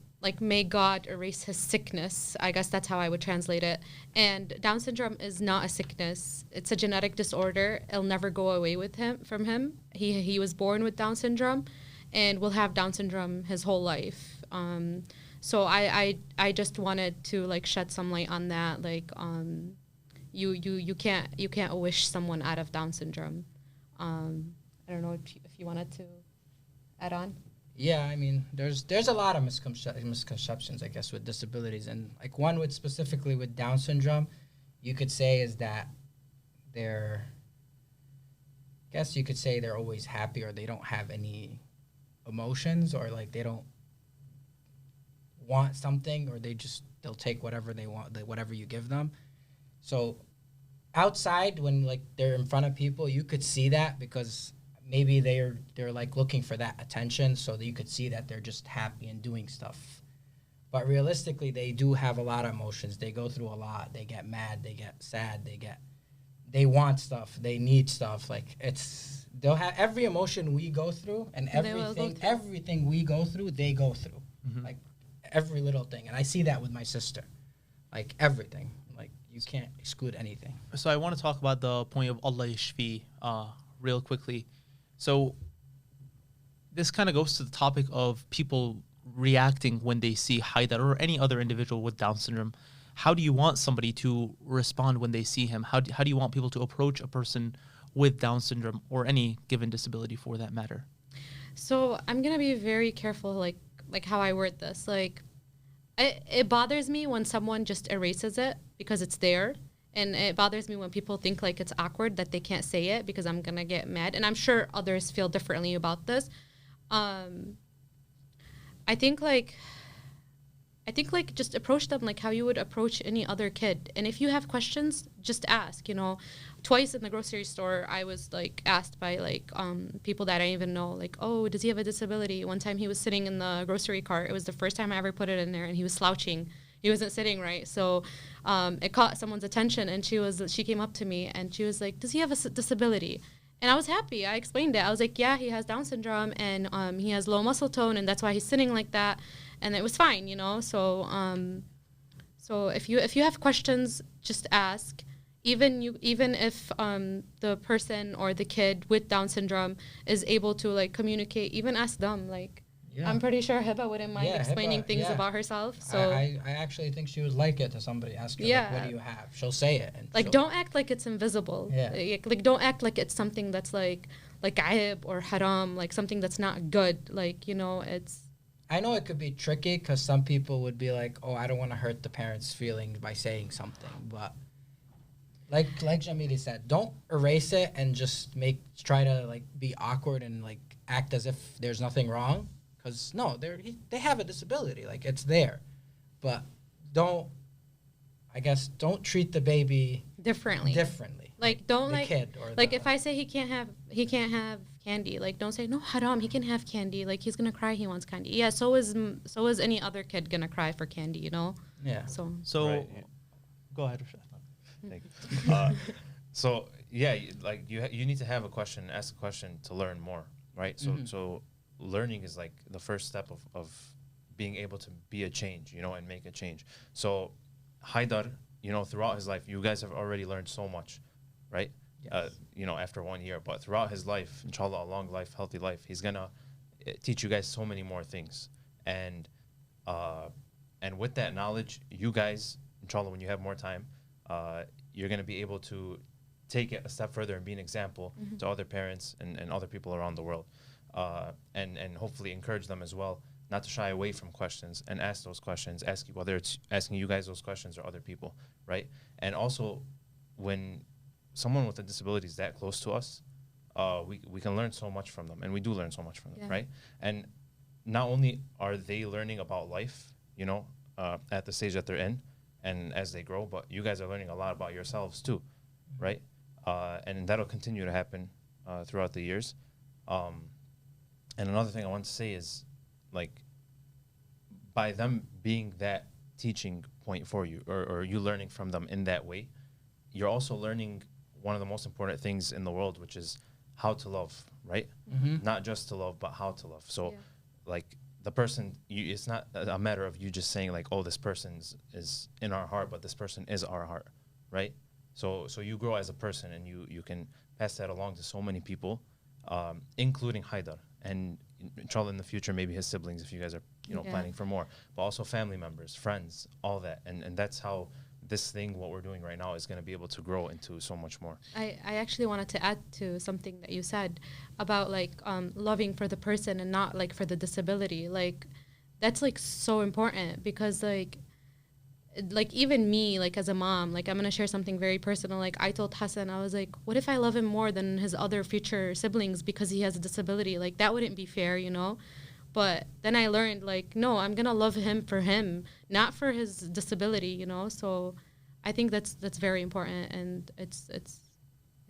God erase his sickness. I guess that's how I would translate it. And Down syndrome is not a sickness. It's a genetic disorder. It'll never go away from him. He was born with Down syndrome and will have Down syndrome his whole life. So I just wanted to like shed some light on that. Like you can't wish someone out of Down syndrome. I don't know if you wanted to add on. Yeah, I mean, there's a lot of misconceptions, I guess, with disabilities, and like one with specifically with Down syndrome, you could say is that guess you could say they're always happy, or they don't have any emotions, or like they don't want something, or they'll take whatever they want, whatever you give them. So outside, when like they're in front of people, you could see that, because maybe they're like looking for that attention, so that you could see that they're just happy and doing stuff. But realistically, they do have a lot of emotions. They go through a lot. They get mad, they get sad, they want stuff, they need stuff. Like, they'll have every emotion we go through, and everything we go through, they go through. Like every little thing. And I see that with my sister. Like everything. Like, you can't exclude anything. So I want to talk about the point of Allah yashfi real quickly. So this kind of goes to the topic of people reacting when they see Haidar or any other individual with Down syndrome. How do you want somebody to respond when they see him? How do you want people to approach a person with Down syndrome, or any given disability for that matter? So I'm going to be very careful, like how I word this. Like, it bothers me when someone just erases it because it's there. And it bothers me when people think like it's awkward that they can't say it, because I'm going to get mad. And I'm sure others feel differently about this. I think just approach them like how you would approach any other kid. And if you have questions, just ask. You know, twice in the grocery store, I was like asked by like people that I didn't even know, like, oh, does he have a disability? One time he was sitting in the grocery cart. It was the first time I ever put it in there, and he was slouching. He wasn't sitting right. So it caught someone's attention, and she came up to me and she was like, does he have a disability? And I was happy. I explained it. I was like, yeah, he has Down syndrome, and he has low muscle tone, and that's why he's sitting like that. And it was fine, you know. So so if you have questions, just ask. Even if the person or the kid with Down syndrome is able to like communicate, even ask them. Like, yeah. I'm pretty sure Hiba wouldn't mind explaining things about herself. So I actually think she would like it to somebody ask her, like, what do you have? She'll say it. And like, don't act like it's invisible. Yeah. Like don't act like it's something that's like aib or haram, like something that's not good. Like, you know, it's... I know it could be tricky, because some people would be like, oh, I don't want to hurt the parents' feelings by saying something. But like Jamila said, don't erase it and just try to like be awkward and like act as if there's nothing wrong. Because no, they have a disability, like it's there, but don't treat the baby differently. Like, don't the like kid, or like if I say he can't have candy, like don't say no, haram, he can have candy, like he's gonna cry, he wants candy. Yeah, so is any other kid gonna cry for candy, you know? Yeah. So right, yeah. Go ahead, Rashad. Thank you. So yeah, like you need to have a question, ask a question to learn more, right? So so learning is like the first step of being able to be a change, you know, and make a change. So Haidar, you know, throughout his life, you guys have already learned so much, right? Yes. You know, after 1 year, but throughout his life, inshallah, a long life, healthy life, he's gonna teach you guys so many more things. And with that knowledge, you guys, inshallah, when you have more time, you're gonna be able to take it a step further and be an example to other parents and other people around the world. And hopefully encourage them as well not to shy away from questions and ask those questions, whether it's asking you guys those questions or other people, right? And also, when someone with a disability is that close to us, we can learn so much from them, and we do learn so much from them, right? And not only are they learning about life, you know, at the stage that they're in and as they grow, but you guys are learning a lot about yourselves too, right? And that'll continue to happen throughout the years. And another thing I want to say is, like, by them being that teaching point for you, or you learning from them in that way, you're also learning one of the most important things in the world, which is how to love, right? Not just to love, but how to love. So, like, the person, it's not a matter of you just saying, like, oh, this person is in our heart, but this person is our heart, right? So you grow as a person, and you can pass that along to so many people, including Haidar. And inshallah, in the future, maybe his siblings, if you guys are, you know, planning for more, but also family members, friends, all that. And that's how this thing, what we're doing right now, is going to be able to grow into so much more. I actually wanted to add to something that you said about, like, loving for the person and not, like, for the disability. Like, that's, like, so important, because, like, like even me, like as a mom, like I'm gonna share something very personal. Like I told Hassan, I was like, what if I love him more than his other future siblings because he has a disability? Like that wouldn't be fair, you know? But then I learned, like, no, I'm gonna love him, not for his disability, you know? So I think that's very important, and it's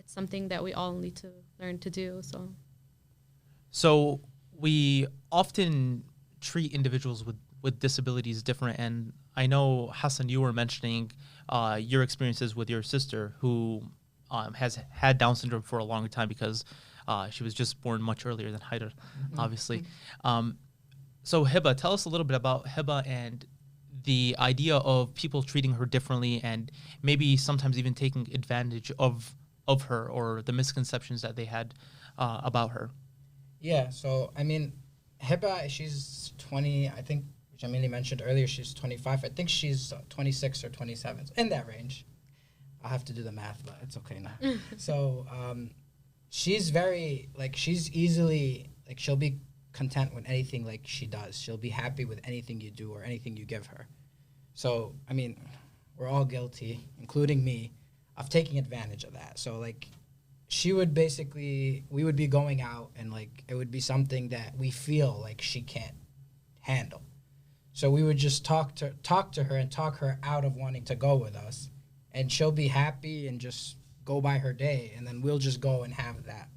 something that we all need to learn to do. So we often treat individuals with disabilities different. And I know, Hassan, you were mentioning your experiences with your sister who has had Down syndrome for a long time because she was just born much earlier than Haidar, obviously. So Hiba, tell us a little bit about Hiba and the idea of people treating her differently and maybe sometimes even taking advantage of her, or the misconceptions that they had about her. Yeah, so I mean, Hiba, she's 20. I think Jamila mentioned earlier she's 25. I think she's 26 or 27, in that range. I'll have to do the math, but it's okay now. So she's very, like, she's easily, like, she'll be content with anything, like, she does. She'll be happy with anything you do or anything you give her. So, I mean, we're all guilty, including me, of taking advantage of that. So, like, she would basically, we would be going out and, like, it would be something that we feel like she can't handle. So we would just talk to her and talk her out of wanting to go with us, and she'll be happy and just go by her day, and then we'll just go and have that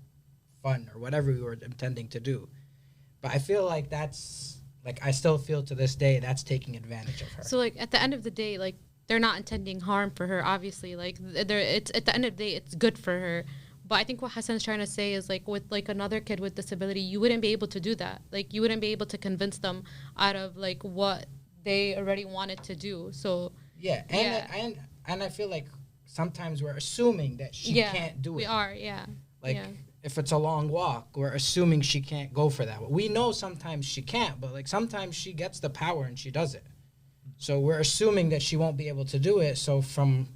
fun or whatever we were intending to do. But I feel like that's, like, I still feel to this day that's taking advantage of her. So, like, at the end of the day, like, they're not intending harm for her, obviously. Like, it's at the end of the day, it's good for her. But I think what Hassan's trying to say is, like, with, like, another kid with disability, you wouldn't be able to do that. Like, you wouldn't be able to convince them out of, like, what they already wanted to do. So, yeah. And I feel like sometimes we're assuming that she can't do it. We are, yeah. Like, if it's a long walk, we're assuming she can't go for that. We know sometimes she can't, but, like, sometimes she gets the power and she does it. So we're assuming that she won't be able to do it. So from,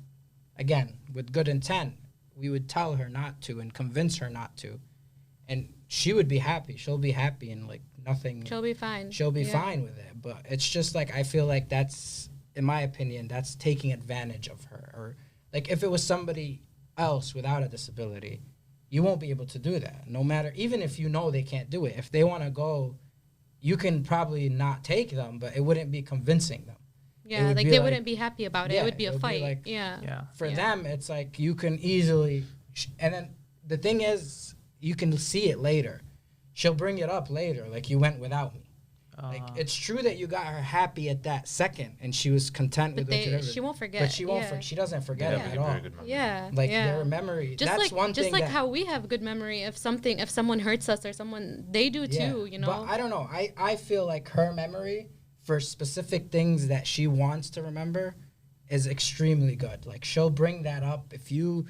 again, with good intent, we would tell her not to and convince her not to. And she would be happy. She'll be happy and, like, nothing. She'll be fine. She'll be fine with it. But it's just, like, I feel like that's, in my opinion, that's taking advantage of her. Or, like, if it was somebody else without a disability, you won't be able to do that. No matter, even if you know they can't do it. If they want to go, you can probably not take them, but it wouldn't be convincing them. Yeah, like, they wouldn't be happy about it. It would be a fight. Like, yeah. For them, it's like you can easily, and then the thing is, you can see it later. She'll bring it up later, like, you went without me. Like, it's true that you got her happy at that second, and she was content with it. She won't forget. But she won't. She doesn't forget it at all. Yeah, like their memory. Just that's like, one thing. Just like how we have good memory if someone hurts us or someone, they do too. You know. But I don't know. I feel like her memory for specific things that she wants to remember is extremely good. Like, she'll bring that up. If you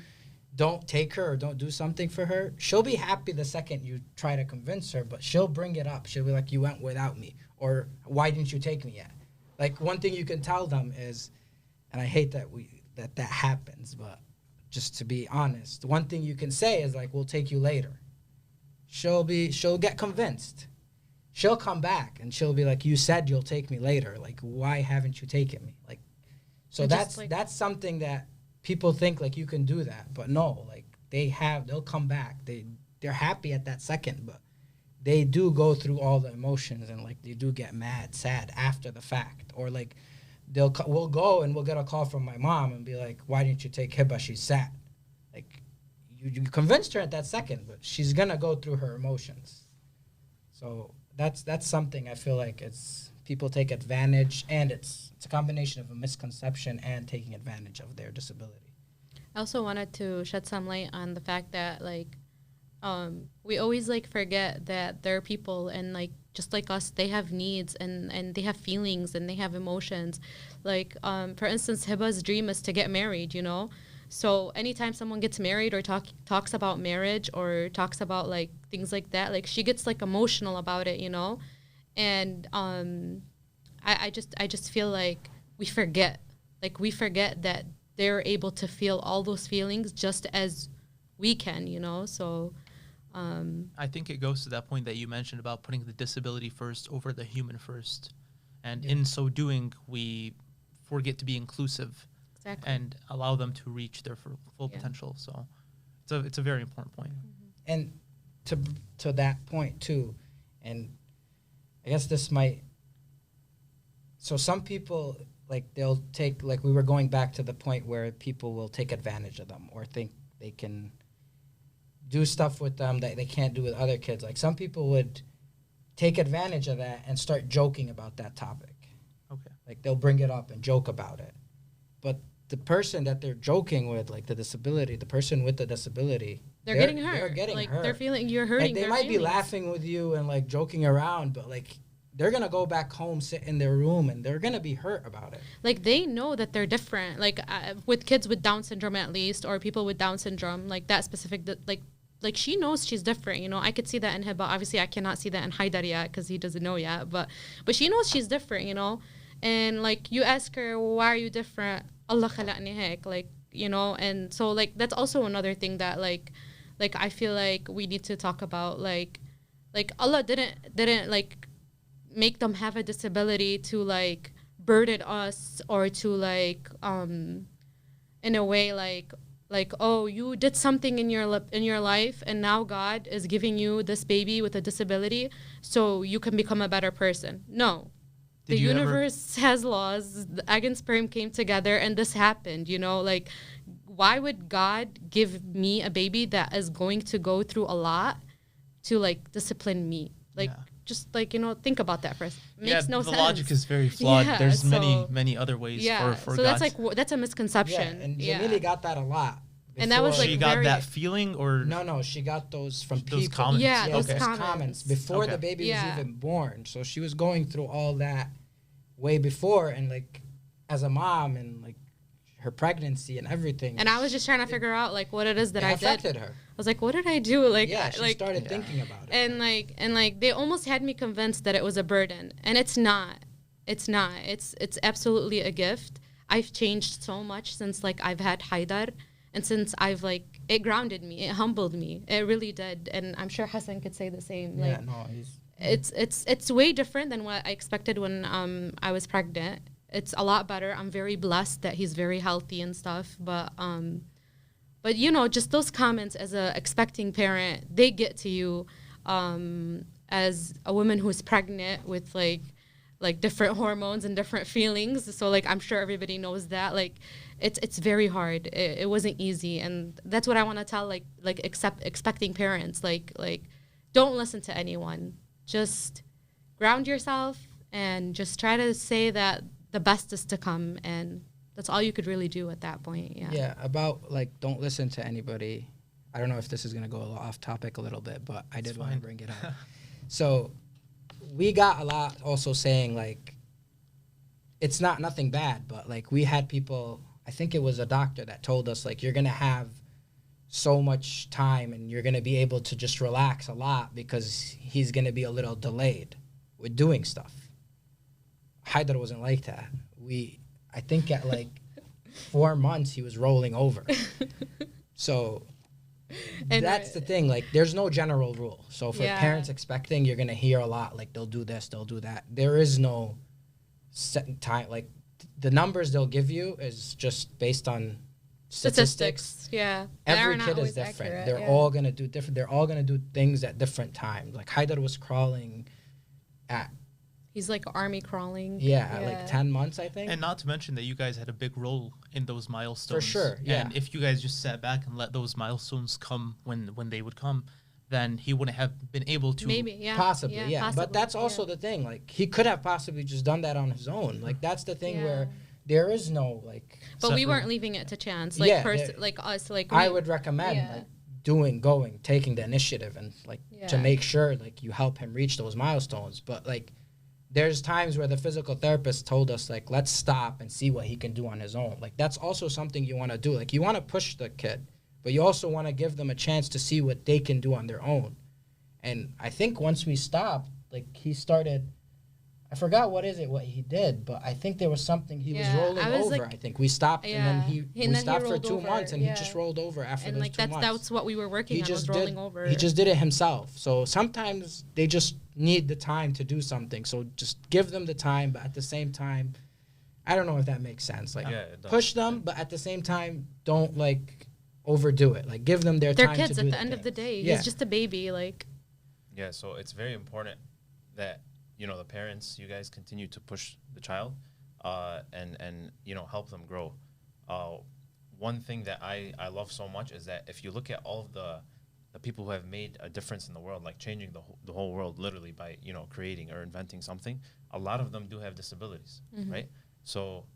don't take her or don't do something for her, she'll be happy the second you try to convince her, but she'll bring it up. She'll be like, you went without me, or why didn't you take me yet? Like, one thing you can tell them is, and I hate that that happens, but just to be honest, one thing you can say is, like, we'll take you later. She'll get convinced. She'll come back and she'll be like, you said you'll take me later. Like, why haven't you taken me? Like, so that's something that people think, like, you can do that. But no, like, they'll come back. They're happy at that second, but they do go through all the emotions, and, like, they do get mad, sad after the fact. Or, like, we'll go and we'll get a call from my mom and be like, why didn't you take Hiba? She's sad. Like, you convinced her at that second, but she's going to go through her emotions. So that's something I feel like people take advantage, and it's a combination of a misconception and taking advantage of their disability. I also wanted to shed some light on the fact that, like, we always, like, forget that there are people, and, like, just like us, they have needs and they have feelings and they have emotions. Like, for instance, Hiba's dream is to get married, you know? So anytime someone gets married or talks about marriage or talks about, like, things like that, like, she gets, like, emotional about it, you know? And I just feel like we forget that they're able to feel all those feelings just as we can, you know? So I think it goes to that point that you mentioned about putting the disability first over the human first. And in so doing, we forget to be inclusive Exactly. and allow them to reach their full potential. So it's a very important point. And to that point too, and I guess this might. So some people, like, they'll take, like, we were going back to the point where people will take advantage of them or think they can do stuff with them that they can't do with other kids. Like, some people would take advantage of that and start joking about that topic. Okay. Like, they'll bring it up and joke about it. But the person that they're joking with, like the person with the disability, They're getting hurt. They're getting like, hurt. They're feeling you're hurting. Like, they their might be feelings. laughing with you and, like, joking around, but, like, they're going to go back home, sit in their room, and they're going to be hurt about it. Like, they know that they're different. Like, with kids with Down syndrome, at least, or people with Down syndrome, like that specific, like she knows she's different. You know, I could see that in him, but obviously I cannot see that in Haidar yet because he doesn't know yet. But she knows she's different. You know, and like you ask her, why are you different? Allah khalaqni hek, like, you know. And so, like, that's also another thing that like I feel like we need to talk about. Like Allah didn't like make them have a disability to like burden us or to like in a way like oh, you did something in your life and now God is giving you this baby with a disability so you can become a better person. No. The universe has laws. The egg and sperm came together and this happened, you know. Like, why would God give me a baby that is going to go through a lot to like discipline me? Like, just like, you know, think about that first. Makes no sense. The logic is very flawed. Yeah, There's many other ways for so God. that's a misconception. Yeah, and Jamila got that a lot. And that was like she got that feeling, or no, she got those from those people. comments. Yeah, those those comments before the baby was even born. So she was going through all that way before, and like as a mom and like her pregnancy and everything. And I was just trying to figure out like what it is that I did. It affected her. I was like, what did I do? Like, she started thinking about it. And like they almost had me convinced that it was a burden, and it's not. It's not. It's absolutely a gift. I've changed so much since like I've had Haidar, and since I've like it grounded me, it humbled me. It really did, and I'm sure Hassan could say the same. Like, it's way different than what I expected when I was pregnant. It's a lot better. I'm very blessed that he's very healthy and stuff, but you know, just those comments as a expecting parent, they get to you as a woman who's pregnant with like different hormones and different feelings. So like I'm sure everybody knows that. Like it's very hard. It wasn't easy, and that's what I want to tell like expecting parents. Like don't listen to anyone. Just ground yourself and just try to say that the best is to come, and that's all you could really do at that point. Yeah, about like don't listen to anybody. I don't know if this is gonna go off topic a little bit, but I did want to bring it up. So we got a lot also saying like it's nothing bad, but like we had people, I think it was a doctor that told us like you're gonna have so much time and you're gonna be able to just relax a lot because he's gonna be a little delayed with doing stuff. Haidar wasn't like that. I think at like 4 months he was rolling over. So and that's the thing. Like there's no general rule. So for parents expecting, you're gonna hear a lot like they'll do this, they'll do that. There is no set time. Like the numbers they'll give you is just based on statistics. Yeah. Every kid is different. Accurate, they're all gonna do different. They're all gonna do things at different times. Like Haidar was crawling at. He's like army crawling. Yeah, like 10 months, I think. And not to mention that you guys had a big role in those milestones. For sure, yeah. And if you guys just sat back and let those milestones come when they would come, then he wouldn't have been able to. Maybe, yeah. Possibly, yeah. Possibly, but that's also the thing. Like, he could have possibly just done that on his own. Like, that's the thing where there is no, like... But we weren't leaving it to chance. Like, like us, like... I would recommend, like, taking the initiative and, like, to make sure, like, you help him reach those milestones. But, like... There's times where the physical therapist told us, like, let's stop and see what he can do on his own. Like, that's also something you want to do. Like, you want to push the kid, but you also want to give them a chance to see what they can do on their own. And I think once we stopped, like, he started... I forgot what he did, but I think there was something he was rolling over. Like, I think we stopped, and then we stopped for 2 months, and he just rolled over after those 2 months. That's what we were working on, was rolling over. He just did it himself. So sometimes they just need the time to do something. So just give them the time, but at the same time, I don't know if that makes sense. Like, it does. push them, but at the same time, don't like overdo it. Like, give them their They're time kids to at do the end of the day. Yeah. He's just a baby. Like, Yeah, so it's very important that, you know, the parents, you guys continue to push the child and you know, help them grow. One thing that I love so much is that if you look at all of the people who have made a difference in the world, like changing the whole world literally by, you know, creating or inventing something, a lot of them do have disabilities, right? So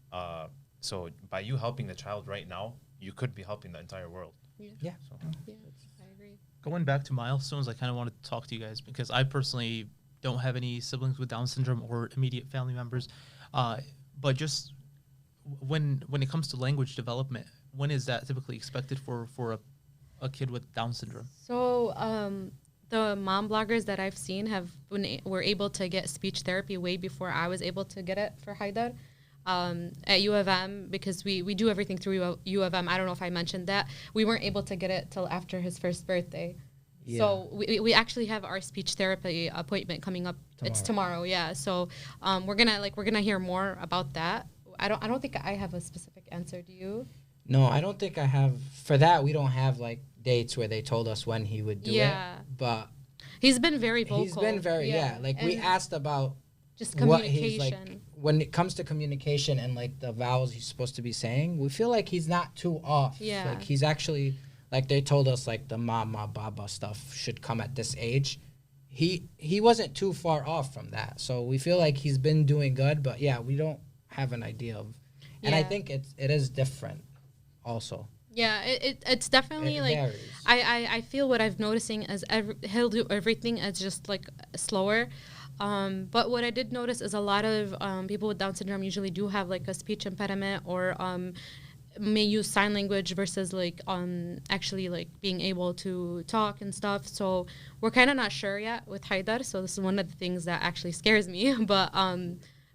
so by you helping the child right now, you could be helping the entire world. Yeah. So. yeah, I agree. Going back to milestones, I kind of wanted to talk to you guys because I personally don't have any siblings with Down syndrome or immediate family members. But just when it comes to language development, when is that typically expected for a kid with Down syndrome? So the mom bloggers that I've seen were able to get speech therapy way before I was able to get it for Haidar. At U of M, because we do everything through U of M. I don't know if I mentioned that. We weren't able to get it till after his first birthday. Yeah. So we actually have our speech therapy appointment coming up. It's tomorrow, yeah. So we're gonna hear more about that. I don't think I have a specific answer. Do you? No, I don't think I have. For that, we don't have like dates where they told us when he would do it. But he's been very vocal. He's been very Like, we asked about just communication. What he's like when it comes to communication and like the vowels he's supposed to be saying. We feel like he's not too off. Yeah. Like, he's actually, like, they told us like the mama baba stuff should come at this age. He wasn't too far off from that. So we feel like he's been doing good. But yeah, we don't have an idea of. And I think it is different also. Yeah, it's definitely like varies. I feel what I've noticing is he'll do everything as just like slower. But what I did notice is a lot of people with Down syndrome usually do have like a speech impediment or may use sign language versus like actually like being able to talk and stuff. So we're kind of not sure yet with Haidar. So this is one of the things that actually scares me. But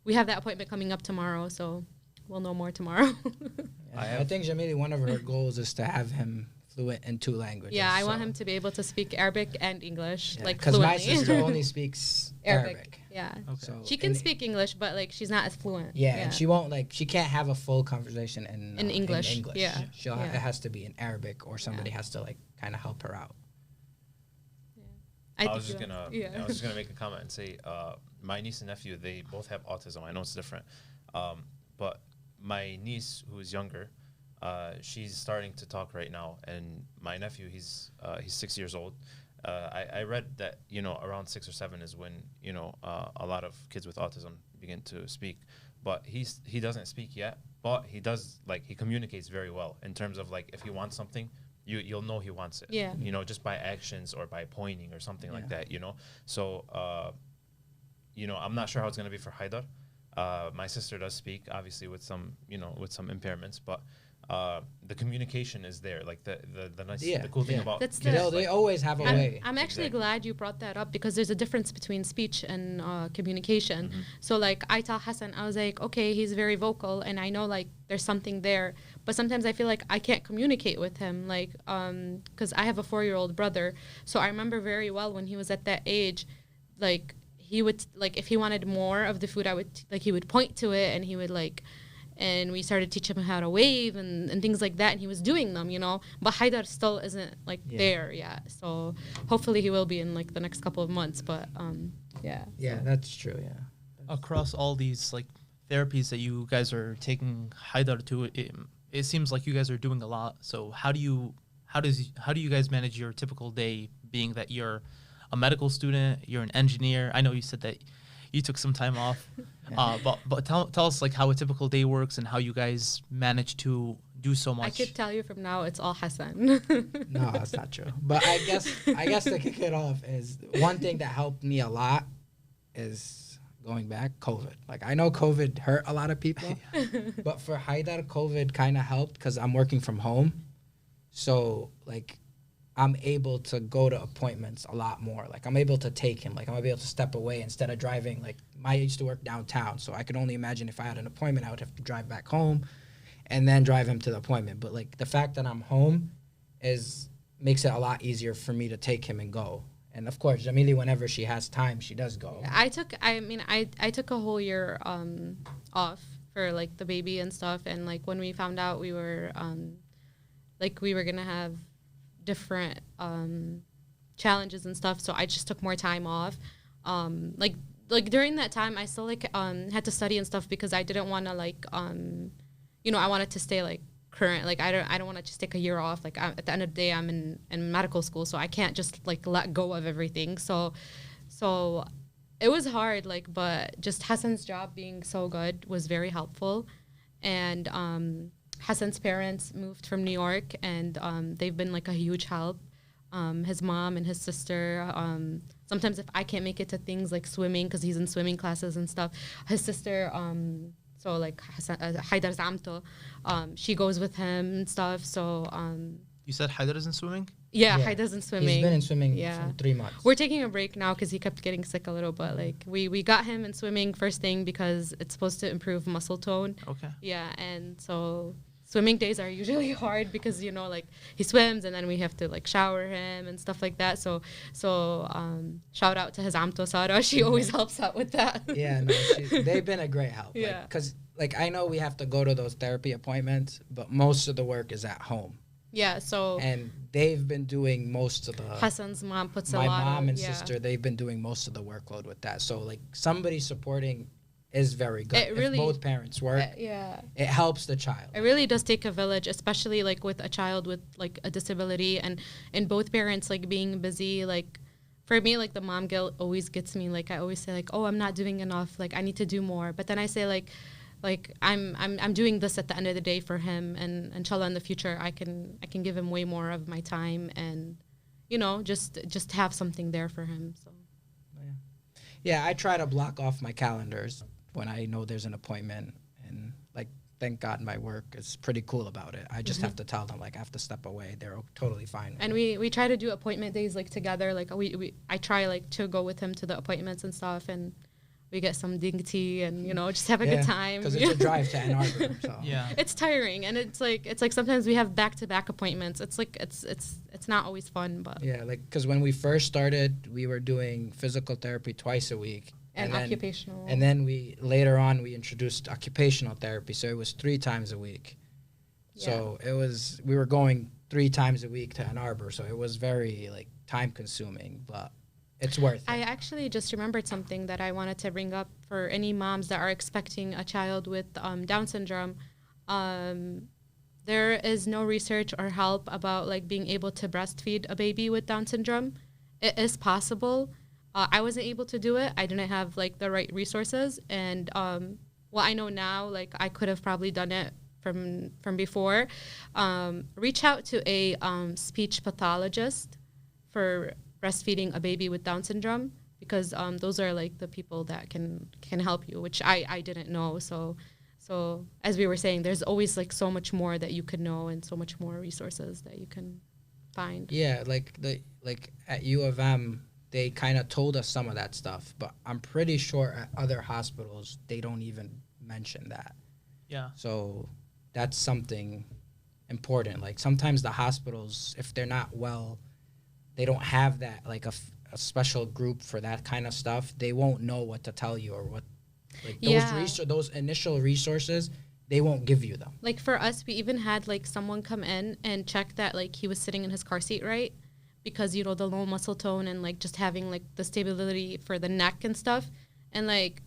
we have that appointment coming up tomorrow, so we'll know more tomorrow. I think Jamila, one of her goals is to have him fluent in 2 languages. Yeah, I want him to be able to speak Arabic and English, like because fluently. my sister only speaks Arabic. Yeah, okay. So she can speak English, but like she's not as fluent. Yeah, and she won't she can't have a full conversation in English. Yeah, it has to be in Arabic, or somebody has to like kind of help her out. I was just gonna make a comment and say, my niece and nephew, they both have autism. I know it's different, but my niece, who is younger, she's starting to talk right now, and my nephew, he's 6 years old. I read that, you know, around 6 or 7 is when, you know, a lot of kids with autism begin to speak, but he doesn't speak yet, but he does, like, he communicates very well in terms of like if he wants something, you'll know he wants it. Yeah. You know, just by actions or by pointing or something like that, you know. So you know, I'm not sure how it's gonna be for Haidar. My sister does speak, obviously with some impairments, but the communication is there. Like the nice, the cool thing about That's they always have a way. I'm actually glad you brought that up because there's a difference between speech and communication. Mm-hmm. So like I tell Hassan, I was like, okay, he's very vocal, and I know like there's something there, but sometimes I feel like I can't communicate with him, like because I have a 4-year-old brother. So I remember very well when he was at that age, like he would like if he wanted more of the food, he would point to it, and he would like. And we started teaching him how to wave and things like that, and he was doing them, you know. But Haidar still isn't like there yet, so hopefully he will be in like the next couple of months. But Yeah, that's true. Yeah. Across all these like therapies that you guys are taking Haidar to, it seems like you guys are doing a lot. So how do you guys manage your typical day, being that you're a medical student, you're an engineer? I know you said that you took some time off, but tell us like how a typical day works and how you guys manage to do so much. I could tell you from now it's all Hassan. No, that's not true. But I guess to kick it off is one thing that helped me a lot is going back COVID. Like I know COVID hurt a lot of people, but for Haidar, COVID kind of helped because I'm working from home, so like I'm able to go to appointments a lot more. Like I'm able to take him. Like I'm able to step away instead of driving. Like I used to work downtown, so I could only imagine if I had an appointment, I would have to drive back home and then drive him to the appointment. But like the fact that I'm home makes it a lot easier for me to take him and go. And of course, Jamila, whenever she has time, she does go. I took a whole year off for like the baby and stuff. And like when we found out we were gonna have different challenges and stuff, so I just took more time off. Like during that time, I still like had to study and stuff because I didn't want to like I wanted to stay like current. Like I don't want to just take a year off. Like at the end of the day, I'm in medical school, so I can't just like let go of everything. So it was hard, like, but just Hassan's job being so good was very helpful. And Hassan's parents moved from New York, and they've been like a huge help. His mom and his sister. Sometimes if I can't make it to things like swimming, because he's in swimming classes and stuff, his sister, so like Haidar's amto, she goes with him and stuff. So You said Haidar isn't swimming? yeah, Haidar's in swimming. He's been in swimming for 3 months. We're taking a break now because he kept getting sick a little, but like we got him in swimming first thing because it's supposed to improve muscle tone. Okay. Yeah, and so swimming days are usually hard because like he swims and then we have to like shower him and stuff like that. So shout out to his amto Sara. She always helps out with that. Yeah, no, they've been a great help. Yeah. Because like I know we have to go to those therapy appointments, but most of the work is at home. Yeah, so And they've been doing most of the. Hassan's mom puts a My lot mom of, and sister, they've been doing most of the workload with that. So like somebody supporting is very good. It really- if both parents work, yeah. it helps the child. It really does take a village, especially like with a child with like a disability and both parents like being busy. Like for me, like the mom guilt always gets me. Like I always say like, oh, I'm not doing enough. Like I need to do more. But then I say like I'm doing this at the end of the day for him, and inshallah in the future I can give him way more of my time and just have something there for him. So Yeah, I try to block off my calendars when I know there's an appointment, and like thank God my work is pretty cool about it. I just have to tell them like I have to step away. They're totally fine with and it. we try to do appointment days like together. Like I try like to go with him to the appointments and stuff, and we get some ding tea and just have a good time. Because it's a drive to Ann Arbor. So. Yeah. It's tiring, and it's like sometimes we have back-to-back appointments. It's like it's not always fun, but Yeah, like because when we first started, we were doing physical therapy twice a week. and then, occupational. And then later on we introduced occupational therapy, so it was 3 times a week. So we were going 3 times a week to Ann Arbor, so it was very like time consuming, but it's worth it. I actually just remembered something that I wanted to bring up for any moms that are expecting a child with Down syndrome. There is no research or help about like being able to breastfeed a baby with Down syndrome. It is possible. I wasn't able to do it. I didn't have like the right resources, and I know now, like I could have probably done it from before. Reach out to a speech pathologist for breastfeeding a baby with Down syndrome, because those are like the people that can help you, which I didn't know. So as we were saying, there's always like so much more that you could know and so much more resources that you can find. Yeah, like at U of M, they kind of told us some of that stuff, but I'm pretty sure at other hospitals they don't even mention that. Yeah. So that's something important. Like sometimes the hospitals, if they're not well, they don't have that like a special group for that kind of stuff. They won't know what to tell you or what like those initial resources, they won't give you them. Like for us, we even had like someone come in and check that like he was sitting in his car seat right, because the low muscle tone and like just having like the stability for the neck and stuff, and like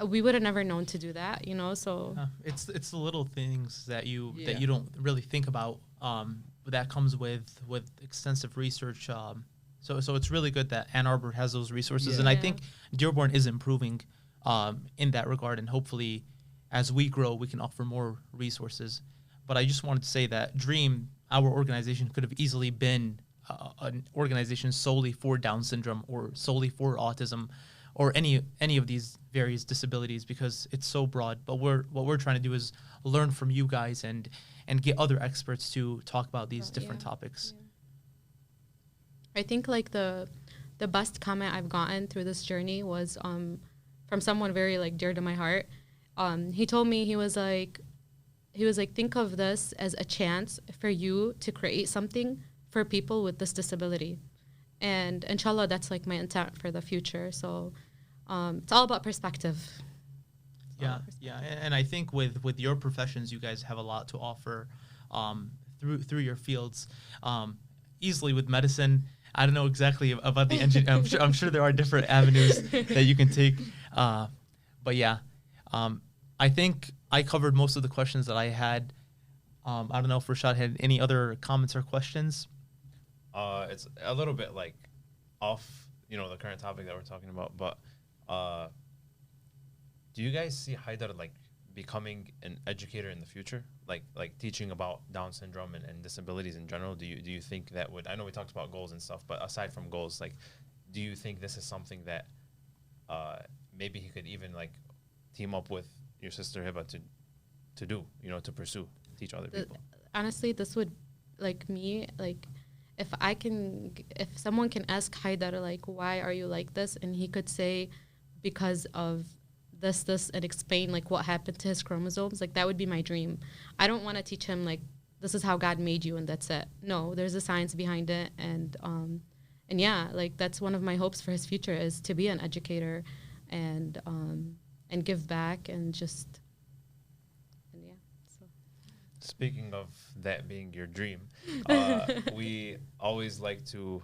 we would have never known to do that, so It's the little things that you don't really think about. That comes with extensive research. So it's really good that Ann Arbor has those resources, and I think Dearborn is improving in that regard, and hopefully as we grow we can offer more resources. But I just wanted to say that Dream, our organization, could have easily been an organization solely for Down syndrome or solely for autism or any of these various disabilities, because it's so broad. But what we're trying to do is learn from you guys and get other experts to talk about these different topics. I think like the best comment I've gotten through this journey was from someone very like dear to my heart. He told me, he was like think of this as a chance for you to create something for people with this disability, and inshallah that's like my intent for the future. So it's all about perspective. Yeah, yeah, and I think with your professions, you guys have a lot to offer through your fields. Easily with medicine, I don't know exactly about the engine. I'm sure there are different avenues that you can take, but yeah, I think I covered most of the questions that I had. I don't know if Rashad had any other comments or questions. It's a little bit like off, the current topic that we're talking about, but do you guys see Haidar like becoming an educator in the future, like teaching about Down syndrome and disabilities in general? Do you think that would? I know we talked about goals and stuff, but aside from goals, like, do you think this is something that maybe he could even like team up with your sister Hiba to do, to pursue, teach other people? Honestly, this would like me like. If someone can ask Haidar like, why are you like this, and he could say because of this and explain like what happened to his chromosomes, like that would be my dream. I don't want to teach him like this is how God made you and that's it. No, there's a science behind it, and yeah, like that's one of my hopes for his future is to be an educator and give back and just. Speaking of that being your dream, we always like to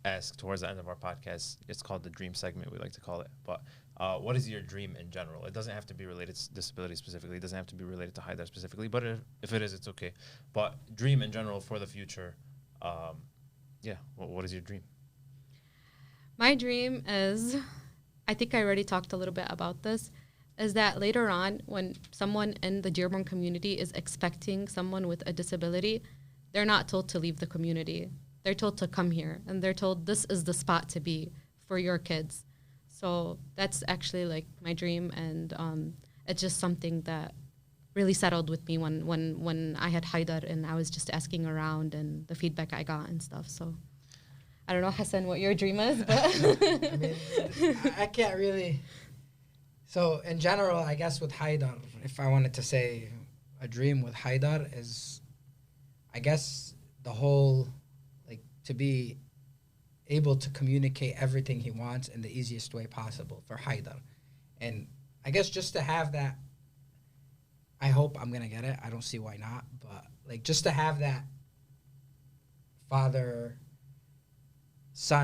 ask towards the end of our podcast. It's called the dream segment, we like to call it. But what is your dream in general? It doesn't have to be related to disability specifically. It doesn't have to be related to Haidar specifically. But if it is, it's okay. But dream in general for the future, what is your dream? My dream is, I think I already talked a little bit about this, is that later on when someone in the Dearborn community is expecting someone with a disability, they're not told to leave the community. They're told to come here, and they're told this is the spot to be for your kids. So that's actually like my dream, and it's just something that really settled with me when I had Haidar and I was just asking around and the feedback I got and stuff. So I don't know, Hassan, what your dream is, but I mean, I can't really. So in general, I guess with Haidar, if I wanted to say a dream with Haidar is, I guess the whole, like to be able to communicate everything he wants in the easiest way possible for Haidar. And I guess just to have that, I hope I'm going to get it. I don't see why not. But like just to have that father-son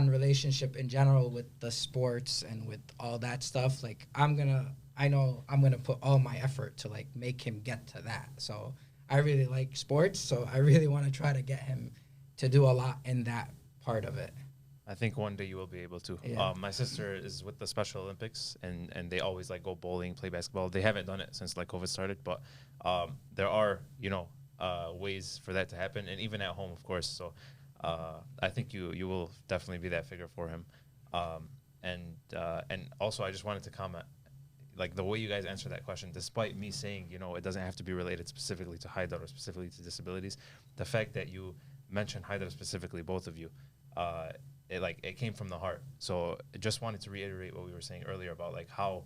relationship in general with the sports and with all that stuff, like I know I'm going to put all my effort to like make him get to that. So I really like sports. So I really want to try to get him to do a lot in that part of it. I think one day you will be able to. Yeah. My sister is with the Special Olympics, and they always like go bowling, play basketball. They haven't done it since like COVID started, but there are ways for that to happen, and even at home, of course. So I think you will definitely be that figure for him. And also I just wanted to comment, like the way you guys answer that question, despite me saying it doesn't have to be related specifically to Haidar or specifically to disabilities, the fact that you mentioned Haidar specifically, both of you. It came from the heart. So I just wanted to reiterate what we were saying earlier about like how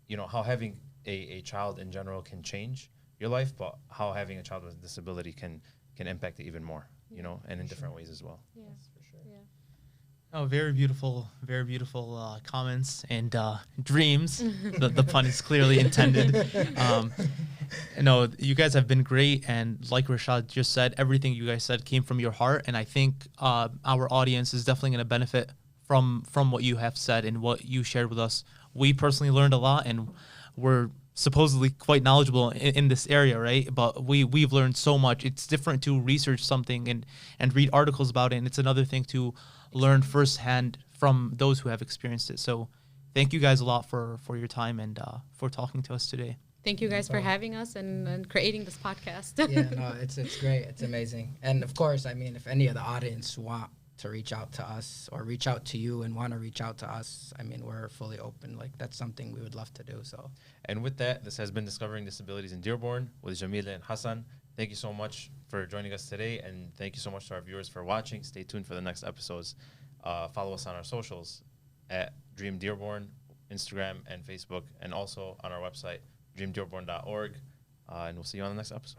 having a child in general can change your life, but how having a child with a disability can impact it even more, and in different ways as well. yeah, For sure. yeah. Oh, very beautiful comments and dreams. The pun is clearly intended. No, you guys have been great, and like Rashad just said, everything you guys said came from your heart, and I think our audience is definitely going to benefit from what you have said and what you shared with us. We personally learned a lot, and we're supposedly quite knowledgeable in this area, right? But we've learned so much. It's different to research something and read articles about it, and it's another thing to learn firsthand from those who have experienced it. So thank you guys a lot for your time and for talking to us today. Thank you guys for having us and creating this podcast. Yeah, no, it's great. It's amazing. And of course, I mean, if any of the audience want to reach out to us or reach out to you and want to reach out to us, I mean, we're fully open. Like, that's something we would love to do. So, And with that, this has been Discovering Disabilities in Dearborn with Jamila and Hassan. Thank you so much for joining us today, and thank you so much to our viewers for watching. Stay tuned for the next episodes. Follow us on our socials at Dream Dearborn, Instagram and Facebook, and also on our website, dreamdearborn.org. And we'll see you on the next episode.